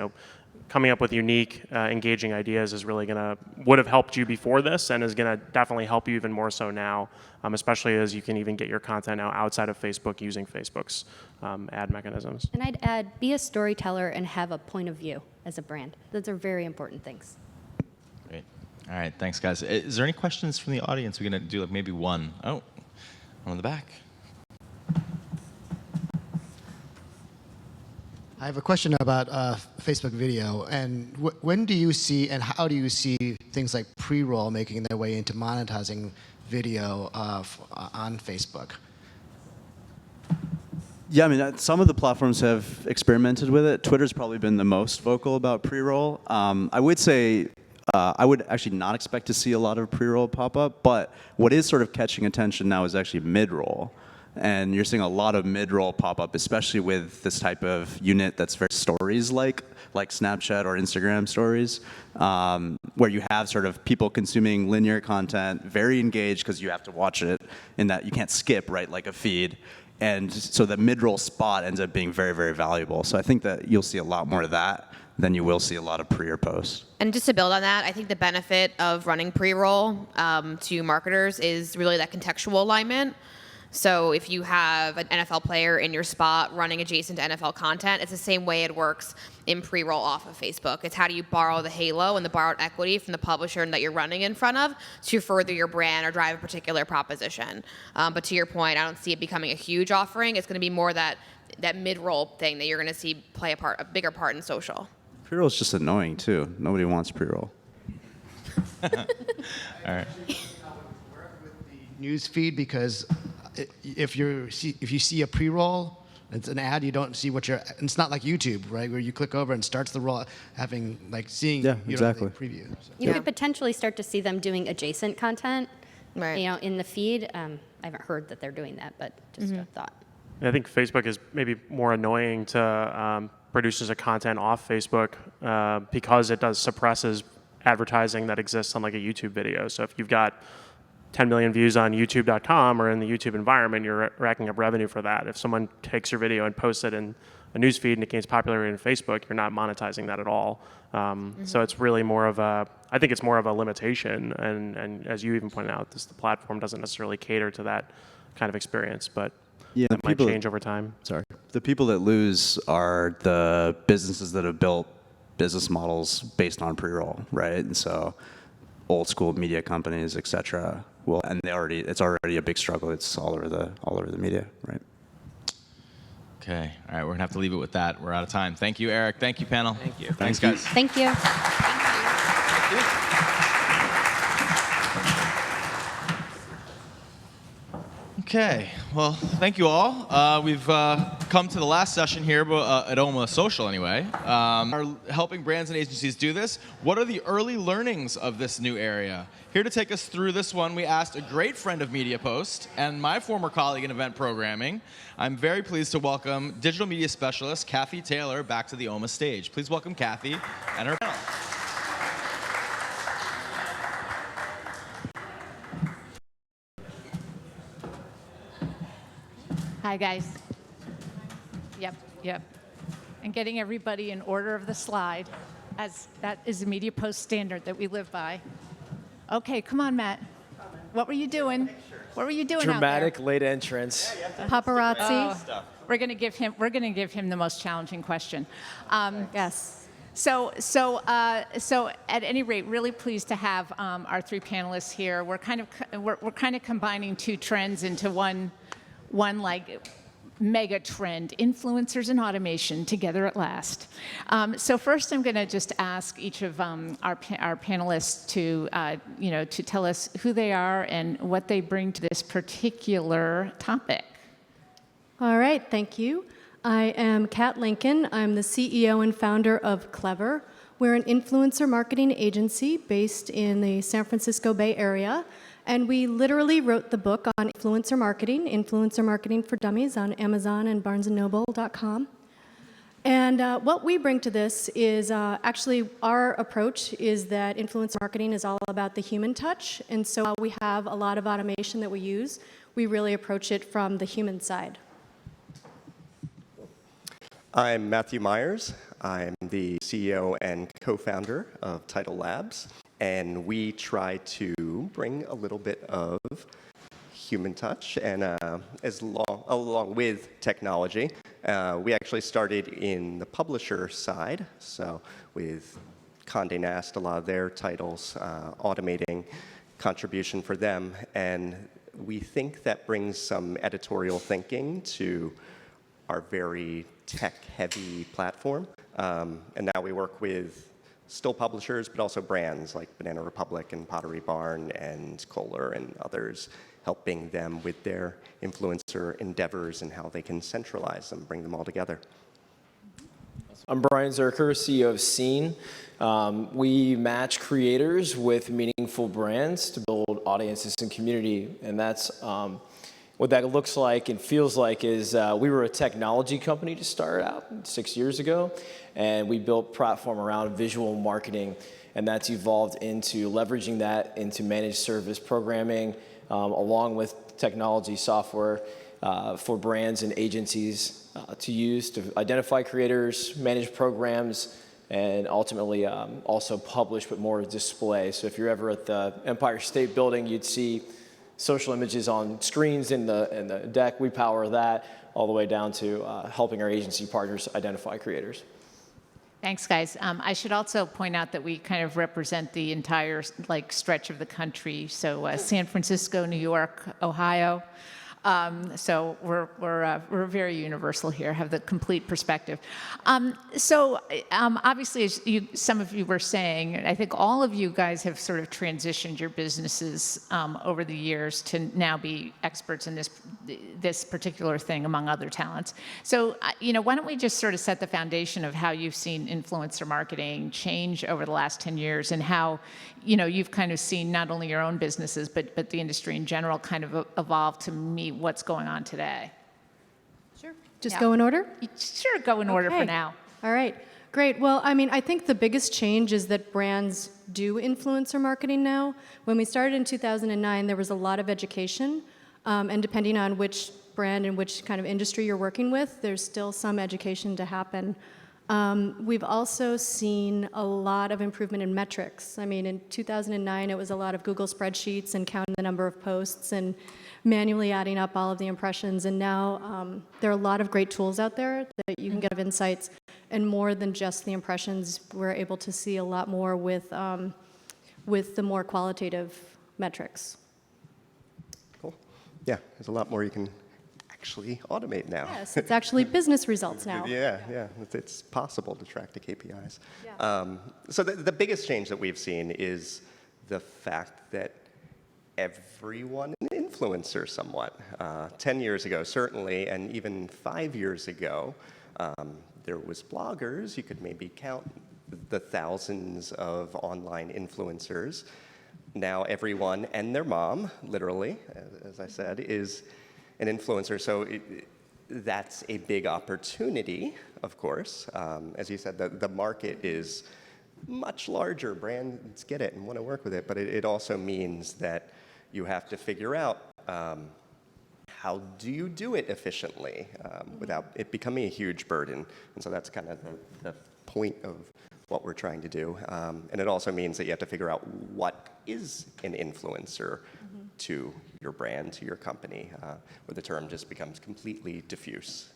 Coming up with unique, engaging ideas would have helped you before this, and is gonna definitely help you even more so now, especially as you can even get your content now outside of Facebook using Facebook's ad mechanisms. And I'd add, be a storyteller and have a point of view as a brand. Those are very important things. Great. All right, thanks, guys. Is there any questions from the audience? We're gonna do like maybe one. Oh, one in the back. I have a question about Facebook video, and when do you see and how do you see things like pre-roll making their way into monetizing video on Facebook? Yeah, I mean, some of the platforms have experimented with it. Twitter's probably been the most vocal about pre-roll. I would say I would actually not expect to see a lot of pre-roll pop up, but what is sort of catching attention now is actually mid-roll. And you're seeing a lot of mid-roll pop up, especially with this type of unit that's very stories-like Snapchat or Instagram stories, where you have sort of people consuming linear content, very engaged because you have to watch it in that you can't skip, right, like a feed. And so the mid-roll spot ends up being very, very valuable. So I think that you'll see a lot more of that than you will see a lot of pre or post. And just to build on that, I think the benefit of running pre-roll to marketers is really that contextual alignment. So if you have an NFL player in your spot running adjacent to NFL content, it's the same way it works in pre-roll off of Facebook. It's how do you borrow the halo and the borrowed equity from the publisher that you're running in front of to further your brand or drive a particular proposition. But to your point, I don't see it becoming a huge offering. It's going to be more that mid-roll thing that you're going to see play a bigger part in social. Pre-roll is just annoying too. Nobody wants pre-roll. All right. News feed, because if you see a pre-roll, it's an ad, you don't see what it's not like YouTube, right, where you click over and starts the roll, seeing the preview. So. You could potentially start to see them doing adjacent content, right, in the feed. I haven't heard that they're doing that, but just a thought. I think Facebook is maybe more annoying to producers of content off Facebook because it suppresses advertising that exists on like a YouTube video. So if you've got 10 million views on YouTube.com or in the YouTube environment, you're racking up revenue for that. If someone takes your video and posts it in a newsfeed and it gains popularity in Facebook, you're not monetizing that at all. So it's really I think it's more of a limitation. And as you even pointed out, the platform doesn't necessarily cater to that kind of experience, but yeah, that might change over time. Sorry. The people that lose are the businesses that have built business models based on pre-roll, right? And so old school media companies, et cetera, and it's already a big struggle. It's all over the media, right? Okay. All right. We're gonna have to leave it with that. We're out of time. Thank you, Eric. Thank you, panel. Thank you. Thanks, guys. Thank you. Okay, well, thank you all. We've come to the last session here at OMA Social anyway. Are helping brands and agencies do this. What are the early learnings of this new area? Here to take us through this one, we asked a great friend of MediaPost and my former colleague in event programming. I'm very pleased to welcome digital media specialist Kathy Taylor back to the OMA stage. Please welcome Kathy and her panel. Hi, guys. Yep. And getting everybody in order of the slide, as that is a MediaPost standard that we live by. Okay, come on, Matt. What were you doing? What were you doing Dramatic out there? late entrance. Paparazzi. We're going to give him the most challenging question. Yes. So at any rate, really pleased to have our three panelists here. We're kind of combining two trends into one like mega trend, influencers and automation together at last. So first I'm going to just ask each of our panelists to tell us who they are and what they bring to this particular topic. All right, thank you. I am Kat Lincoln. I'm the CEO and founder of Clever. We're an influencer marketing agency based in the San Francisco Bay Area. And we literally wrote the book on influencer marketing for dummies on Amazon and barnesandnoble.com. And what we bring to this is actually our approach is that influencer marketing is all about the human touch. And so we have a lot of automation that we use. We really approach it from the human side. I'm Matthew Myers. I'm the CEO and co-founder of Tidal Labs. And we try to bring a little bit of human touch and along with technology. We actually started in the publisher side, so with Condé Nast, a lot of their titles, automating contribution for them. And we think that brings some editorial thinking to our very tech-heavy platform. And now we work with still publishers, but also brands like Banana Republic and Pottery Barn and Kohler and others, helping them with their influencer endeavors and how they can centralize them, bring them all together. I'm Brian Zerker, CEO of Scene. We match creators with meaningful brands to build audiences and community, and that's what that looks like and feels like is we were a technology company to start out 6 years ago, and we built a platform around visual marketing, and that's evolved into leveraging that into managed service programming, along with technology software for brands and agencies to use to identify creators, manage programs, and ultimately also publish, but more display. So if you're ever at the Empire State Building, you'd see social images on screens in the deck. We power that all the way down to helping our agency partners identify creators. Thanks, guys. I should also point out that we kind of represent the entire stretch of the country. So San Francisco, New York, Ohio. So we're very universal here, have the complete perspective. Obviously, as some of you were saying, I think all of you guys have sort of transitioned your businesses over the years to now be experts in this particular thing, among other talents. So, why don't we just sort of set the foundation of how you've seen influencer marketing change over the last 10 years and how, you've kind of seen not only your own businesses, but the industry in general kind of evolve to meet what's going on today. Sure. Just go in order? Sure, go in order for now. All right. Great. Well, I think the biggest change is that brands do influencer marketing now. When we started in 2009, there was a lot of education, and depending on which brand and which kind of industry you're working with, there's still some education to happen. We've also seen a lot of improvement in metrics. In 2009, it was a lot of Google spreadsheets and counting the number of posts and manually adding up all of the impressions. And now there are a lot of great tools out there that you can get insights. And more than just the impressions, we're able to see a lot more with the more qualitative metrics. Cool. Yeah, there's a lot more you can actually automate now. Yes, it's actually business results now. Yeah. It's possible to track the KPIs. Yeah. So the biggest change that we've seen is the fact that everyone is an influencer somewhat. 10 years ago, certainly, and even 5 years ago, there was bloggers. You could maybe count the thousands of online influencers. Now everyone and their mom, literally, as I said, is an influencer. So that's a big opportunity, of course. As you said, the market is much larger. Brands get it and want to work with it, but it also means that you have to figure out how do you do it efficiently without it becoming a huge burden. And so that's kind of the point of what we're trying to do. And it also means that you have to figure out what is an influencer to your brand, to your company, where the term just becomes completely diffuse.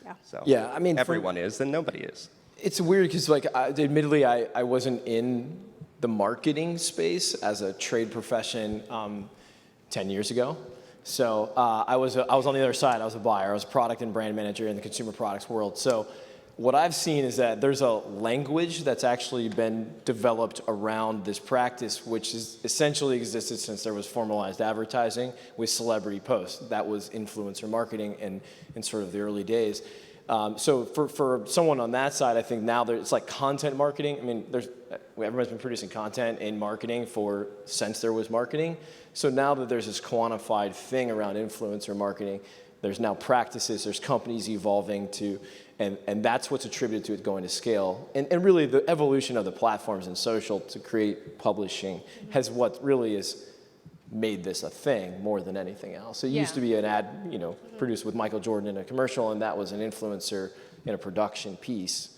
Yeah. So yeah, everyone is, then nobody is. It's weird because, admittedly, I wasn't in the marketing space as a trade profession 10 years ago. So I was on the other side. I was a buyer. I was a product and brand manager in the consumer products world. So what I've seen is that there's a language that's actually been developed around this practice, which has essentially existed since there was formalized advertising with celebrity posts. That was influencer marketing in sort of the early days. So for someone on that side, I think now it's like content marketing. I mean, everyone's been producing content in marketing since there was marketing. So now that there's this quantified thing around influencer marketing, there's now practices, there's companies evolving to, and that's what's attributed to it going to scale. And really the evolution of the platforms and social to create publishing has what really is made this a thing more than anything else. It used to be an ad, produced with Michael Jordan in a commercial, and that was an influencer in a production piece.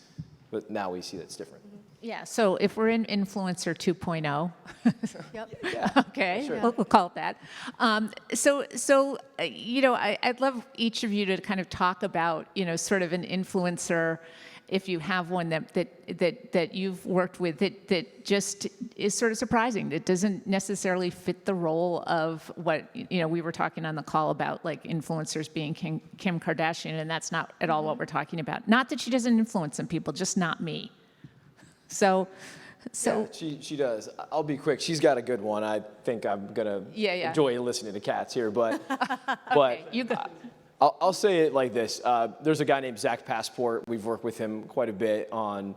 But now we see that's different. Yeah, so if we're in Influencer 2.0, Yep. okay, Sure. we'll call it that. I'd love each of you to kind of talk about, sort of an influencer, if you have one that you've worked with that just is sort of surprising, that doesn't necessarily fit the role of what, we were talking on the call about, like influencers being Kim Kardashian, and that's not at all what we're talking about. Not that she doesn't influence some people, just not me. So Yeah, she does. I'll be quick. She's got a good one. I think I'm gonna enjoy listening to cats here, but Okay, you go. I'll say it like this. There's a guy named Zach Passport. We've worked with him quite a bit on.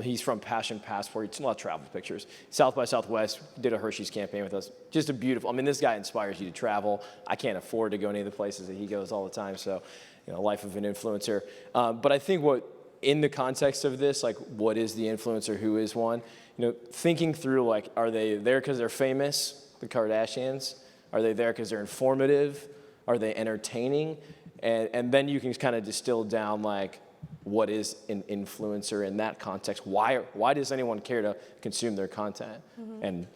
He's from Passion Passport. It's a lot of travel pictures. South by Southwest did a Hershey's campaign with us. Just a beautiful. I mean, this guy inspires you to travel. I can't afford to go any of the places that he goes all the time. So, life of an influencer. But I think in the context of this, like, what is the influencer? Who is one? Thinking through, like, are they there because they're famous, the Kardashians? Are they there because they're informative? Are they entertaining? And then you can kind of distill down, like, what is an influencer in that context? Why does anyone care to consume their content? Mm-hmm. And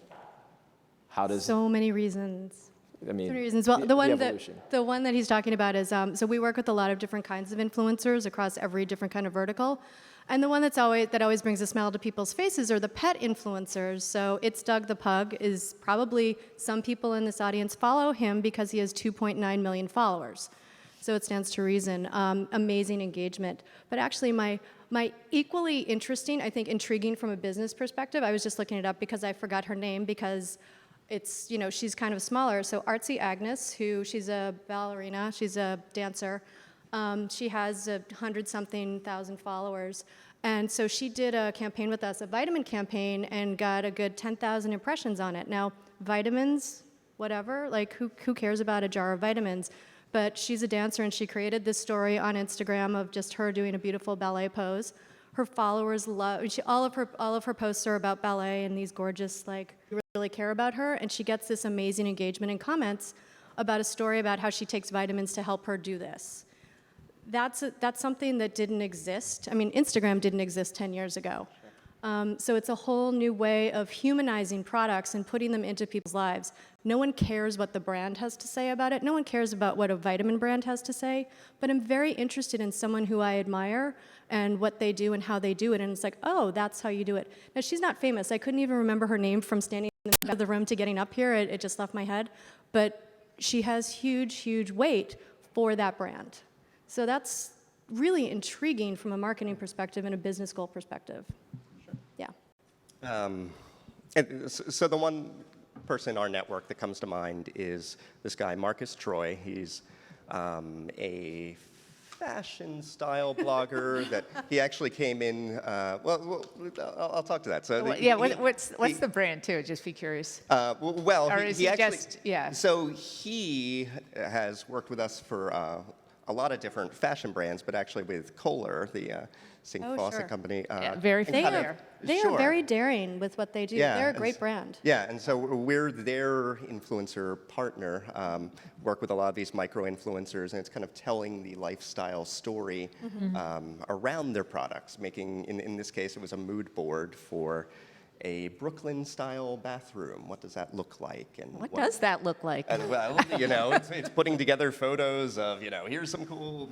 how does... So many reasons. I mean, so many reasons. Well, the one that he's talking about is, so we work with a lot of different kinds of influencers across every different kind of vertical. And the one that always brings a smile to people's faces are the pet influencers. So It's Doug the Pug is probably, some people in this audience follow him because he has 2.9 million followers. So it stands to reason. Amazing engagement. But actually my equally interesting, I think intriguing from a business perspective, I was just looking it up because I forgot her name because it's, she's kind of smaller. So Artsy Agnes, she's a ballerina, she's a dancer. She has 100-something thousand followers. And so she did a campaign with us, a vitamin campaign, and got a good 10,000 impressions on it. Now, vitamins, whatever, like who cares about a jar of vitamins? But she's a dancer, and she created this story on Instagram of just her doing a beautiful ballet pose. Her followers love, all of her posts are about ballet and these gorgeous, like, really care about her, and she gets this amazing engagement and comments about a story about how she takes vitamins to help her do this. That's something that didn't exist. I mean, Instagram didn't exist 10 years ago. So it's a whole new way of humanizing products and putting them into people's lives. No one cares what the brand has to say about it. No one cares about what a vitamin brand has to say. But I'm very interested in someone who I admire and what they do and how they do it. And it's like, oh, that's how you do it. Now, she's not famous. I couldn't even remember her name from standing in the back of the room to getting up here. It just left my head. But she has huge, huge weight for that brand. So that's really intriguing from a marketing perspective and a business goal perspective. Yeah. And so the one person in our network that comes to mind is this guy, Marcus Troy. He's a fashion style blogger that he actually came in, I'll talk to that. So what's the brand too? Just be curious. Well, Or he is he actually, just, yeah. So he has worked with us for a lot of different fashion brands, but actually with Kohler, the St. Fawcett company. Very They familiar. are very daring with what they do. Yeah, They're a great brand. Yeah, and so we're their influencer partner, work with a lot of these micro-influencers, and it's kind of telling the lifestyle story around their products, making, in this case, it was a mood board for a Brooklyn-style bathroom. What does that look like? And What does that look like? Well, it's putting together photos of, here's some cool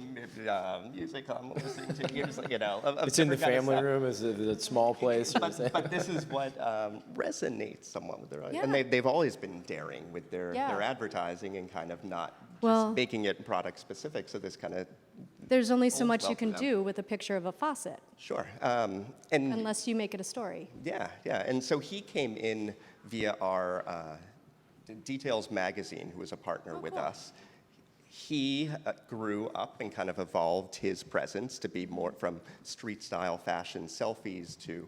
music I'm listening to. Here's, of it's in the different kind of family stuff. room. Is it a small place? But this is what resonates somewhat with their audience. And they've always been daring with their advertising and kind of not just making it product specific. So this kind of There's only so much you can do with a picture of a faucet. Sure. Unless you make it a story. Yeah. And so he came in via our Details magazine, who was a partner with us. he grew up and kind of evolved his presence to be more from street style fashion selfies to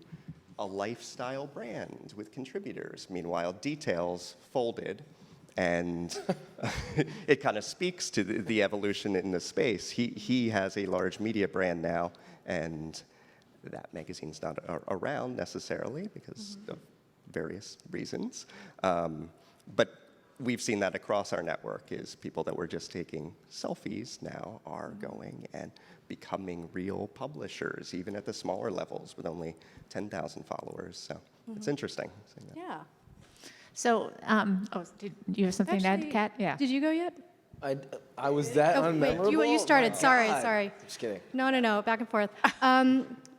a lifestyle brand with contributors. Meanwhile, Details folded, and it kind of speaks to the evolution in the space. He has a large media brand now, and that magazine's not around necessarily because of various reasons. But we've seen that across our network is people that were just taking selfies now are going and becoming real publishers, even at the smaller levels with only 10,000 followers. So it's interesting seeing that. Yeah. So, did you have something to add, Kat? Yeah. Did you go yet? I was that unmemorable? Wait, you started. My Sorry, God. sorry. Just kidding. No, back and forth.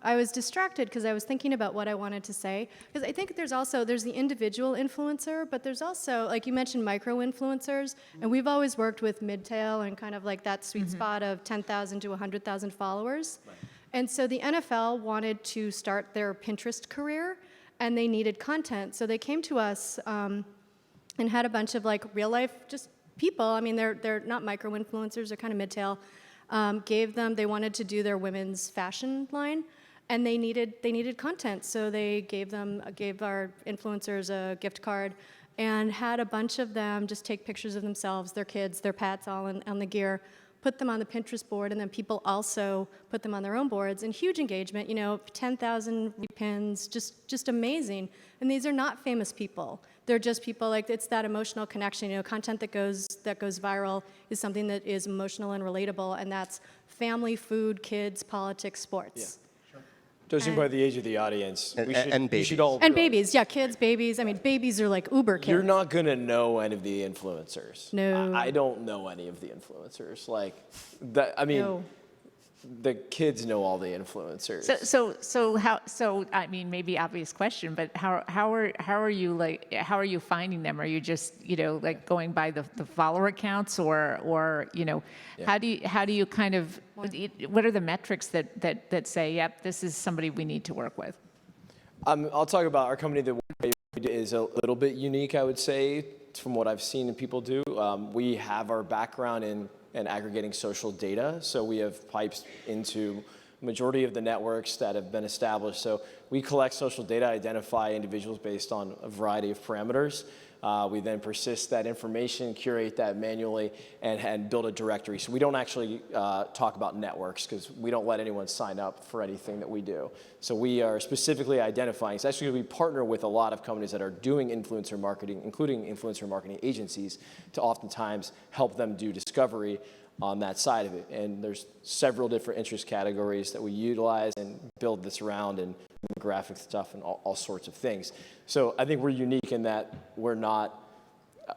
I was distracted because I was thinking about what I wanted to say. Because I think there's the individual influencer, but there's also, like you mentioned, micro-influencers. And we've always worked with mid-tail and kind of like that sweet spot of 10,000 to 100,000 followers. Right. And so the NFL wanted to start their Pinterest career, and they needed content. So they came to us and had a bunch of like real-life just people. I mean, they're not micro-influencers, they're kind of mid-tail. They wanted to do their women's fashion line, and they needed content, so they gave our influencers a gift card, and had a bunch of them just take pictures of themselves, their kids, their pets, all on the gear, put them on the Pinterest board, and then people also put them on their own boards, and huge engagement. 10,000 repins, just amazing. And these are not famous people. They're just people like it's that emotional connection. Content that goes viral is something that is emotional and relatable, and that's family, food, kids, politics, sports. Yeah. Judging by the age of the audience, we should all And babies, yeah, kids, babies. I mean, babies are like uber kids. You're not gonna know any of the influencers. No. I don't know any of the influencers. Like that. I mean, No. the kids know all the influencers. So I mean, maybe obvious question, but how are you finding them? Are you just like going by the follower accounts, or how do you kind of, what are the metrics that say, yep, this is somebody we need to work with? I'll talk about our company. The way we do is a little bit unique, I would say, from what I've seen people do. We have our background in aggregating social data, so we have pipes into majority of the networks that have been established. So we collect social data, identify individuals based on a variety of parameters. We then persist that information, curate that manually, and build a directory. So we don't actually talk about networks because we don't let anyone sign up for anything that we do. So we are specifically identifying, it's actually we partner with a lot of companies that are doing influencer marketing, including influencer marketing agencies, to oftentimes help them do discovery on that side of it. And there's several different interest categories that we utilize and build this around, and demographic stuff and all sorts of things. So I think we're unique in that we're not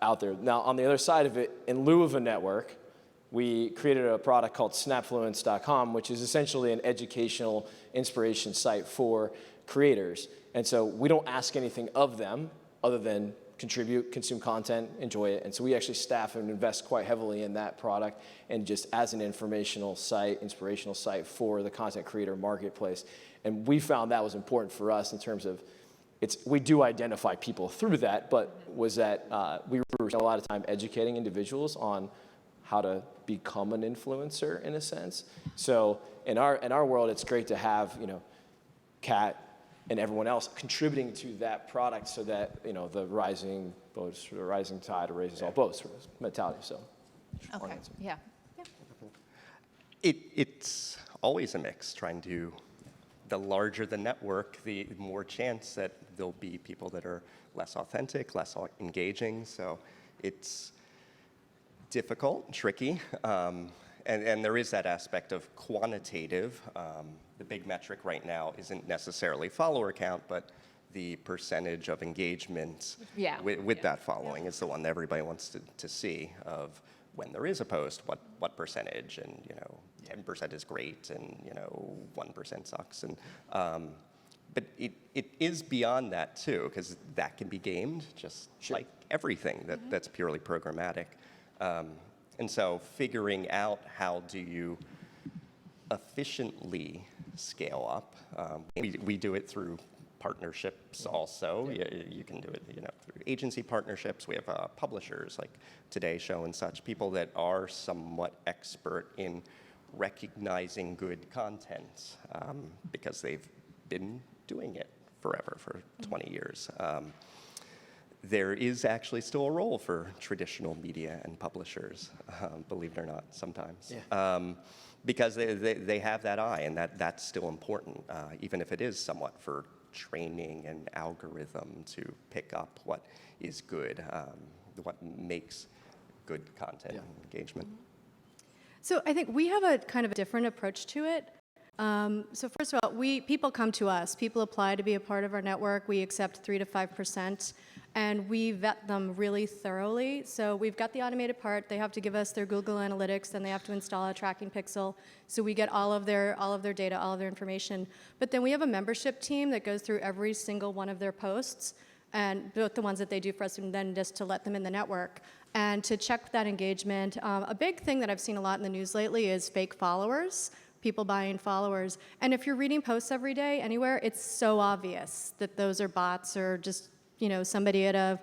out there. Now, on the other side of it, in lieu of a network, we created a product called snapfluence.com, which is essentially an educational inspiration site for creators. And so we don't ask anything of them other than contribute, consume content, enjoy it. And so we actually staff and invest quite heavily in that product, and just as an informational site, inspirational site for the content creator marketplace. And we found that was important for us in terms of we do identify people through that, but was that we were a lot of time educating individuals on how to become an influencer in a sense. So in our world, it's great to have Kat and everyone else contributing to that product, so that the rising tide raises all boats sort of mentality. So Okay. Yeah. It's always a mix. The larger the network, the more chance that there'll be people that are less authentic, less engaging. So it's difficult, tricky, and there is that aspect of quantitative. The big metric right now isn't necessarily follower count, but the percentage of engagement with that following is the one that everybody wants to see, of when there is a post, what percentage, and 10% is great, and 1% sucks, and but it is beyond that too, because that can be gamed, just like everything that's purely programmatic, and so figuring out how do you efficiently scale up. We do it through partnerships also. You can do it, through agency partnerships. We have publishers like Today Show and such, people that are somewhat expert in recognizing good content because they've been doing it forever, for 20 years. There is actually still a role for traditional media and publishers, believe it or not, sometimes. Because they have that eye, and that's still important, even if it is somewhat for training and algorithm to pick up what is good, what makes good content and engagement. So I think we have a kind of a different approach to it. So first of all, people come to us. People apply to be a part of our network. We accept 3 to 5%, and we vet them really thoroughly. So we've got the automated part. They have to give us their Google Analytics, then they have to install a tracking pixel. So we get all of their data, all of their information. But then we have a membership team that goes through every single one of their posts, and both the ones that they do for us, and then just to let them in the network and to check that engagement. A big thing that I've seen a lot in the news lately is fake followers. People buying followers. And if you're reading posts every day anywhere, it's so obvious that those are bots or just, somebody at a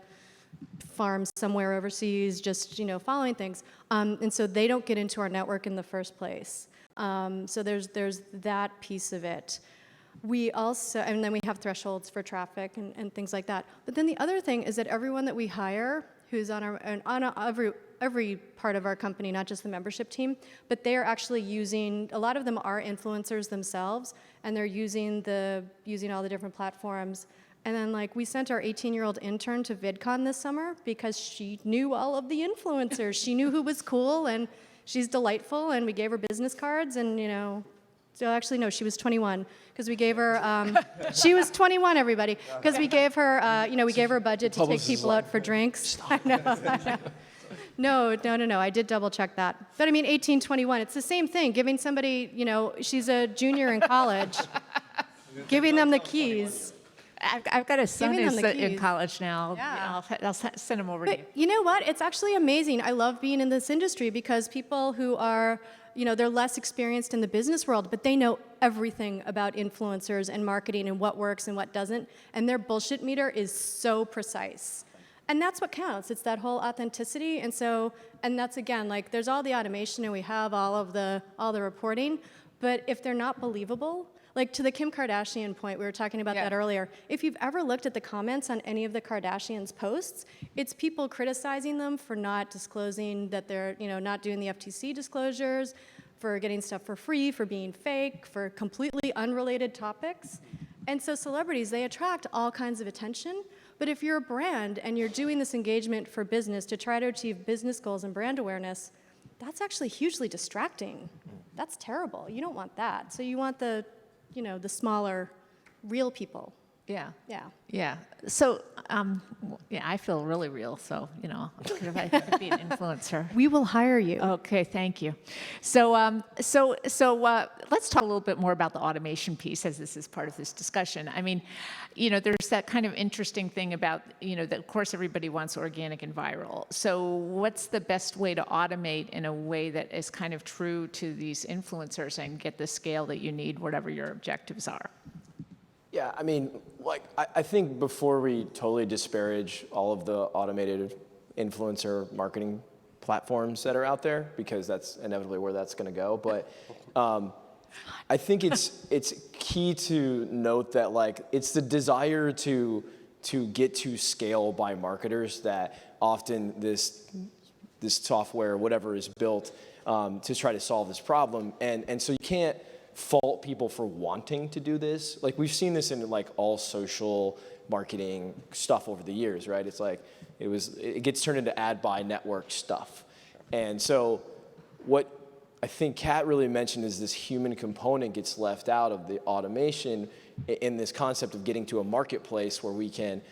farm somewhere overseas just, following things. And so they don't get into our network in the first place. So there's that piece of it. We also, and then we have thresholds for traffic and things like that. But then the other thing is that everyone that we hire who's on every part of our company, not just the membership team, but they are actually using, a lot of them are influencers themselves, and they're using all the different platforms. And then we sent our 18-year-old intern to VidCon this summer because she knew all of the influencers. She knew who was cool, and she's delightful, and we gave her business cards, and so actually, no, she was 21 because we gave her, she was 21, everybody, because we gave her, we gave her a budget to take people out for drinks. I know. No, I did double check that. But I mean, 18, 21, it's the same thing. Giving somebody, she's a junior in college, giving them the keys. I've got a son Giving who's them the in keys. college now. Yeah. I'll send him over to you. But you know what? It's actually amazing. I love being in this industry because people who are, they're less experienced in the business world, but they know everything about influencers and marketing and what works and what doesn't. And their bullshit meter is so precise. And that's what counts. It's that whole authenticity. And that's again, there's all the automation and we have all the reporting, but if they're not believable, to the Kim Kardashian point, we were talking about that earlier. If you've ever looked at the comments on any of the Kardashians' posts, it's people criticizing them for not disclosing that they're, not doing the FTC disclosures, for getting stuff for free, for being fake, for completely unrelated topics. And so celebrities, they attract all kinds of attention. But if you're a brand and you're doing this engagement for business to try to achieve business goals and brand awareness, that's actually hugely distracting. That's terrible. You don't want that. So you want the smaller, real people. Yeah. So, I feel really real. So, if I could be an influencer. We will hire you. Okay, thank you. So, let's talk a little bit more about the automation piece, as this is part of this discussion. I mean, there's that kind of interesting thing about, that of course everybody wants organic and viral. So, what's the best way to automate in a way that is kind of true to these influencers and get the scale that you need, whatever your objectives are? Yeah, I mean, I think before we totally disparage all of the automated influencer marketing platforms that are out there, because that's inevitably where that's going to go, but I think it's key to note that it's the desire to get to scale by marketers that often this software, whatever, is built to try to solve this problem, and so you can't fault people for wanting to do this. We've seen this in all social marketing stuff over the years, right? It's it gets turned into ad buy network stuff. And so what I think Kat really mentioned is this human component gets left out of the automation in this concept of getting to a marketplace where we can,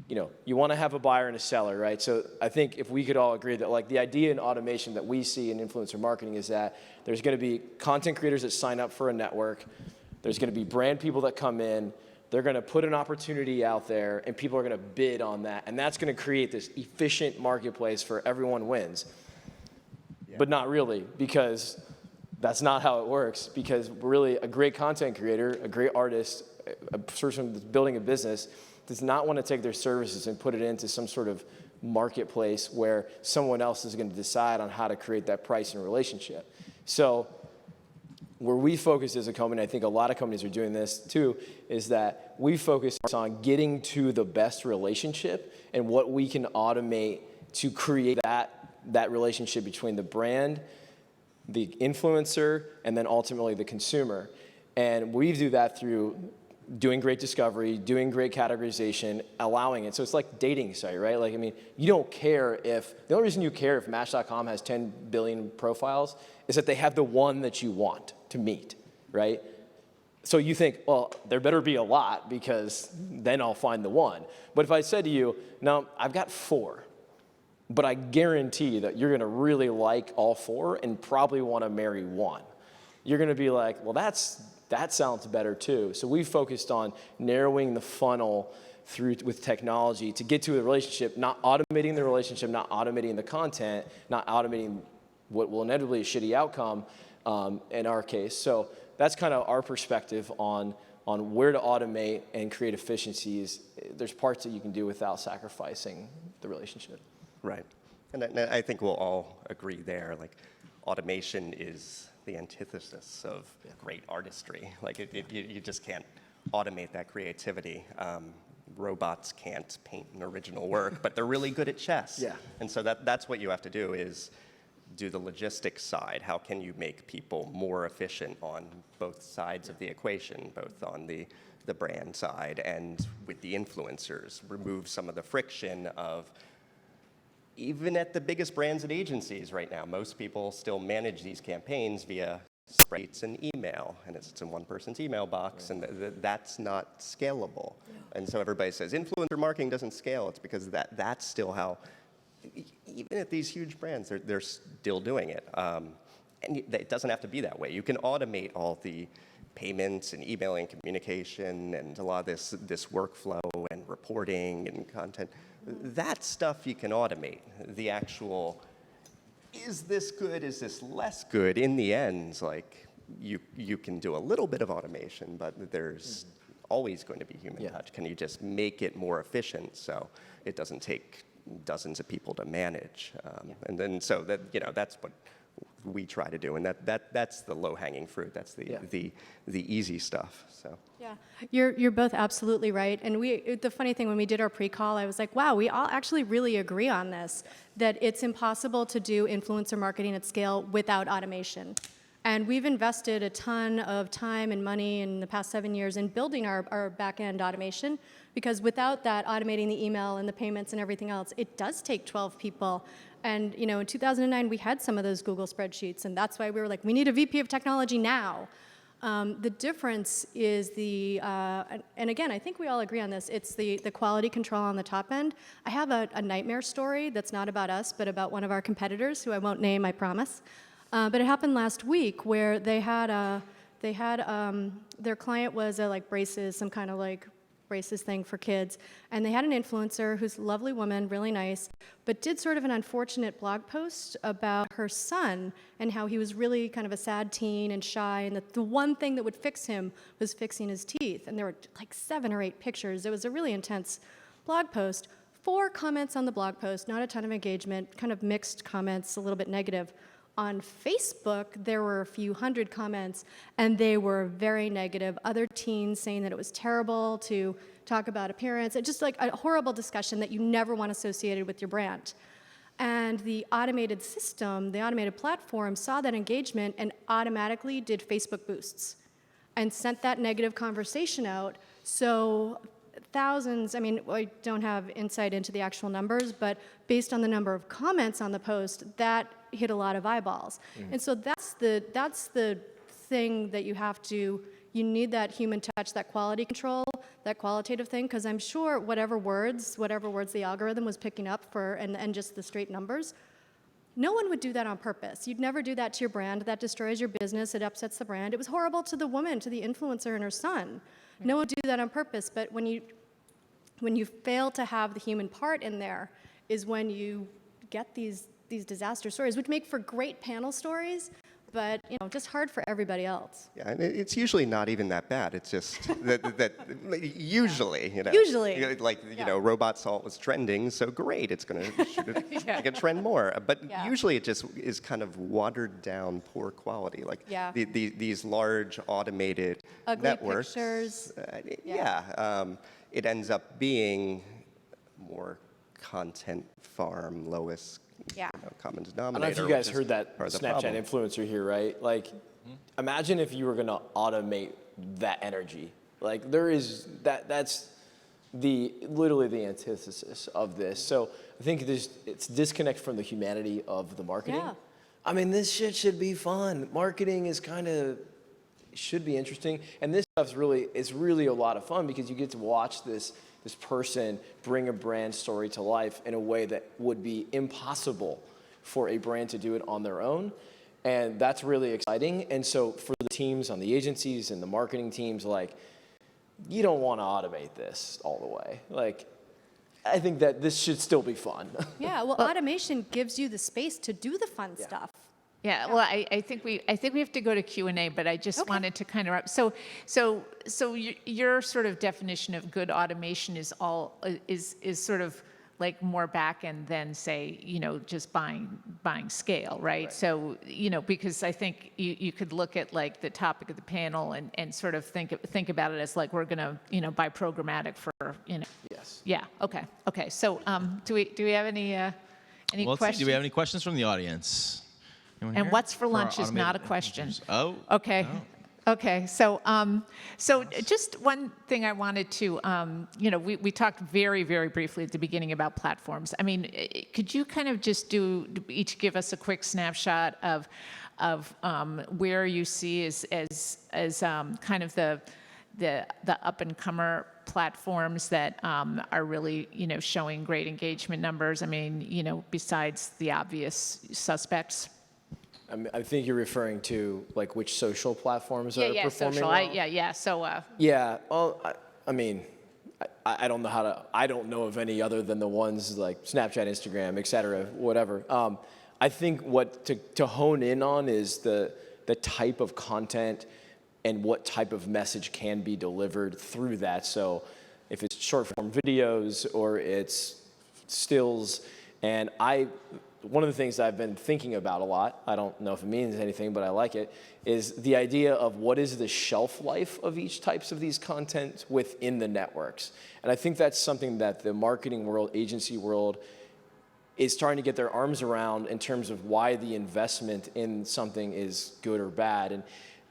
you want to have a buyer and a seller, right? So I think if we could all agree that the idea in automation that we see in influencer marketing is that there's going to be content creators that sign up for a network. There's going to be brand people that come in. They're going to put an opportunity out there, and people are going to bid on that. And that's going to create this efficient marketplace for everyone wins. Yeah. But not really, because that's not how it works. Because really, a great content creator, a great artist, a person that's building a business does not want to take their services and put it into some sort of marketplace where someone else is going to decide on how to create that price and relationship. So where we focus as a company, I think a lot of companies are doing this too, is that we focus on getting to the best relationship and what we can automate to create that relationship between the brand, the influencer, and then ultimately the consumer. And we do that through doing great discovery, doing great categorization, allowing it. So it's like dating site, right? Like, I mean, you don't care if, the only reason you care if Match.com has 10 billion profiles is that they have the one that you want to meet, right? So you think, well, there better be a lot because then I'll find the one. But if I said to you, no, I've got 4, but I guarantee that you're gonna really like all 4 and probably wanna marry one. You're gonna be like, well, that sounds better too. So we focused on narrowing the funnel through with technology to get to a relationship, not automating the relationship, not automating the content, not automating what will inevitably be a shitty outcome in our case. So that's kind of our perspective on where to automate and create efficiencies. There's parts that you can do without sacrificing the relationship. Right. And I think we'll all agree there. Like, automation is the antithesis of great artistry. Like, you just can't automate that creativity. Robots can't paint an original work, but they're really good at chess. Yeah. And so that's what you have to do, is do the logistics side. How can you make people more efficient on both sides of the equation, both on the brand side and with the influencers? Remove some of the friction of, even at the biggest brands and agencies right now, most people still manage these campaigns via spreadsheets and email, and it's in one person's email box, and that's not scalable. And so everybody says influencer marketing doesn't scale. It's because that's still how, even at these huge brands, they're still doing it. And it doesn't have to be that way. You can automate all the payments and emailing communication and a lot of this workflow and reporting and content. That stuff you can automate. The actual, is this good, is this less good? In the end, like, you can do a little bit of automation, but there's always going to be human touch. Can you just make it more efficient so it doesn't take dozens of people to manage? And then so that's what we try to do, and that's the low-hanging fruit. That's the easy stuff. So yeah, you're both absolutely right. And the funny thing, when we did our pre-call, I was like, wow, we all actually really agree on this, that it's impossible to do influencer marketing at scale without automation. And we've invested a ton of time and money in the past 7 years in building our back-end automation, because without that, automating the email and the payments and everything else, it does take 12 people. And in 2009, we had some of those Google spreadsheets, and that's why we were like, we need a VP of technology now. The difference is and again, I think we all agree on this, it's the quality control on the top end. I have a nightmare story that's not about us, but about one of our competitors, who I won't name, I promise. But it happened last week, where they had their client was braces, some kind of braces thing for kids, and they had an influencer who's a lovely woman, really nice, but did sort of an unfortunate blog post about her son and how he was really kind of a sad teen and shy, and that the one thing that would fix him was fixing his teeth. And there were like 7 or 8 pictures. It was a really intense blog post. 4 comments on the blog post, not a ton of engagement, kind of mixed comments, a little bit negative. On Facebook, there were a few hundred comments, and they were very negative. Other teens saying that it was terrible to talk about appearance. It's just like a horrible discussion that you never want associated with your brand. And the automated system, the automated platform, saw that engagement and automatically did Facebook boosts and sent that negative conversation out. So thousands, I don't have insight into the actual numbers, but based on the number of comments on the post, that hit a lot of eyeballs. And so that's the thing that you need, that human touch, that quality control, that qualitative thing, because I'm sure whatever words the algorithm was picking up for, and just the straight numbers, no one would do that on purpose. You'd never do that to your brand. That destroys your business. It upsets the brand. It was horrible to the woman, to the influencer and her son. No one would do that on purpose, but when you fail to have the human part in there is when you get these disaster stories, which make for great panel stories, but just hard for everybody else. Yeah, and it's usually not even that bad. It's just that usually, Usually. like, robot salt was trending, so great, it's going to make it trend more. But usually it just is kind of watered down, poor quality. Like these large automated Ugly networks. pictures. It ends up being more content farm, lowest common denominator. I don't know if you guys heard that Snapchat influencer here, right? Like, imagine if you were going to automate that energy. Like, that's literally the antithesis of this. So I think it's disconnect from the humanity of the marketing. Yeah. I mean, this shit should be fun. Marketing is should be interesting. And this stuff's really a lot of fun because you get to watch this person bring a brand story to life in a way that would be impossible for a brand to do it on their own. And that's really exciting. And so for the teams on the agencies and the marketing teams, like, you don't want to automate this all the way. Like, I think that this should still be fun. Yeah, well, automation gives you the space to do the fun stuff. Yeah, well, I think we have to go to Q&A, but I just wanted to kind of so your sort of definition of good automation is sort of like more back end than say just buying scale, right? So because I think you could look at like the topic of the panel and sort of think about it as like we're gonna buy programmatic for Yes. Yeah. Okay. So do we have any questions? Do we have any questions from the audience? And what's for lunch is not a question. Oh. Okay. Oh. Okay. So just one thing I wanted to, we talked very, very briefly at the beginning about platforms. I mean, could you kind of just each give us a quick snapshot of where you see as kind of the up and comer platforms that are really showing great engagement numbers? I mean, besides the obvious suspects. I think you're referring to like which social platforms are performing social. well? So. Yeah. Well, I mean, I don't know I don't know of any other than the ones like Snapchat, Instagram, et cetera, whatever. I think what to hone in on is the type of content and what type of message can be delivered through that. So if it's short form videos or it's stills, and one of the things I've been thinking about a lot, I don't know if it means anything, but I like it, is the idea of what is the shelf life of each types of these content within the networks. And I think that's something that the marketing world, agency world, is trying to get their arms around in terms of why the investment in something is good or bad.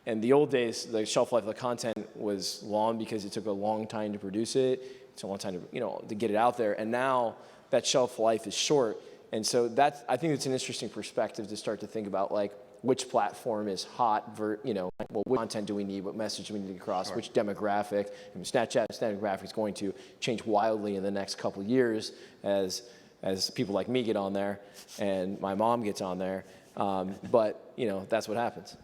And the old days, the shelf life of the content was long because it took a long time to produce it. It's a long time to get it out there. And now that shelf life is short. And so I think it's an interesting perspective to start to think about, like, which platform is hot, what content do we need, what message do we need to get across, which demographic. And Snapchat's demographic is going to change wildly in the next couple of years as people like me get on there and my mom gets on there. But that's what happens.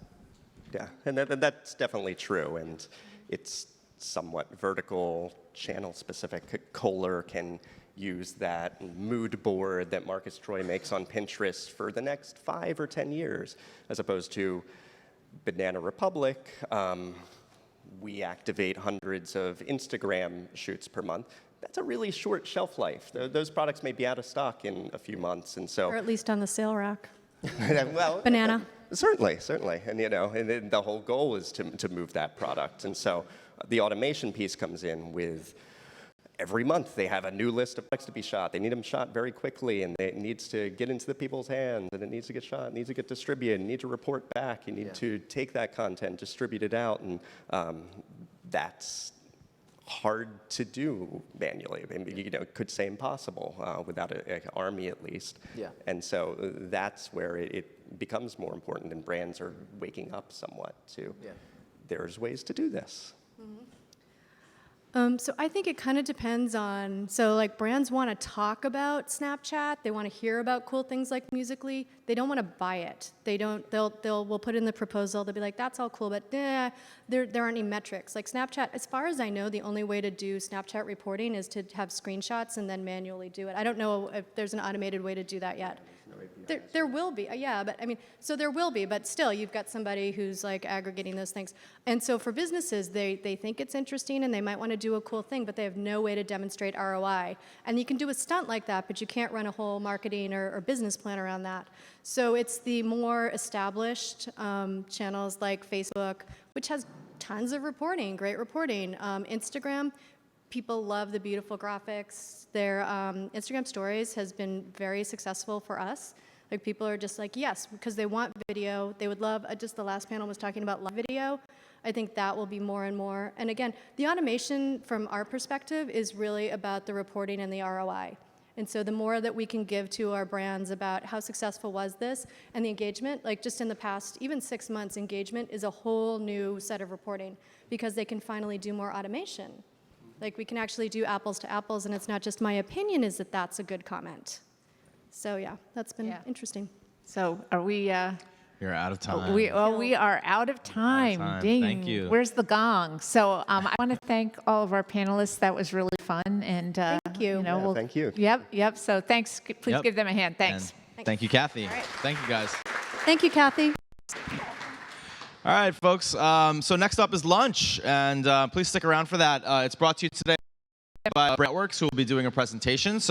Yeah, and that's definitely true, and it's somewhat vertical, channel specific. Kohler can use that mood board that Marcus Troy makes on Pinterest for the next 5 or 10 years, as opposed to Banana Republic. We activate hundreds of Instagram shoots per month. That's a really short shelf life. Those products may be out of stock in a few months, and so. Or at least on the sale rack. Well, Banana. Certainly, and and the whole goal is to move that product, and so the automation piece comes in with. Every month they have a new list of products to be shot. They need them shot very quickly, and it needs to get into the people's hands, and it needs to get shot, it needs to get distributed, you need to report back, you need to take that content, distribute it out, and that's hard to do manually. I mean, could say impossible without an army at least. Yeah. And so that's where it becomes more important, and brands are waking up somewhat to. Yeah. There's ways to do this. Mm-hmm. So I think it kind of depends on, like brands want to talk about Snapchat, they want to hear about cool things like Musical.ly, they don't want to buy it. We'll put in the proposal, they'll be like, that's all cool, but there aren't any metrics. Like Snapchat, as far as I know, the only way to do Snapchat reporting is to have screenshots and then manually do it. I don't know if there's an automated way to do that yet. There will be, yeah, but I mean, so there will be, but still, you've got somebody who's like aggregating those things. And so for businesses, they think it's interesting and they might want to do a cool thing, but they have no way to demonstrate ROI. And you can do a stunt like that, but you can't run a whole marketing or business plan around that. So it's the more established channels like Facebook, which has tons of reporting, great reporting. Instagram, people love the beautiful graphics. Their Instagram stories has been very successful for us. Like people are just like, yes, because they want video. They would love, just the last panel was talking about live video. I think that will be more and more. And again, the automation from our perspective is really about the reporting and the ROI. And so the more that we can give to our brands about how successful was this and the engagement, like just in the past, even 6 months, engagement is a whole new set of reporting because they can finally do more automation. Like we can actually do apples to apples, and it's not just my opinion is that that's a good comment. So yeah, that's been interesting. So are we? You're out of time. We are out of time. Ding. Thank you. Where's the gong? So I want to thank all of our panelists. That was really fun. And thank you. Thank you. Yep. So thanks. Please give them a hand. Thanks. And thank you, Kathy. Thank you, guys. Thank you, Kathy. All right, folks. So next up is lunch, and please stick around for that. It's brought to you today by Networks, who will be doing a presentation. So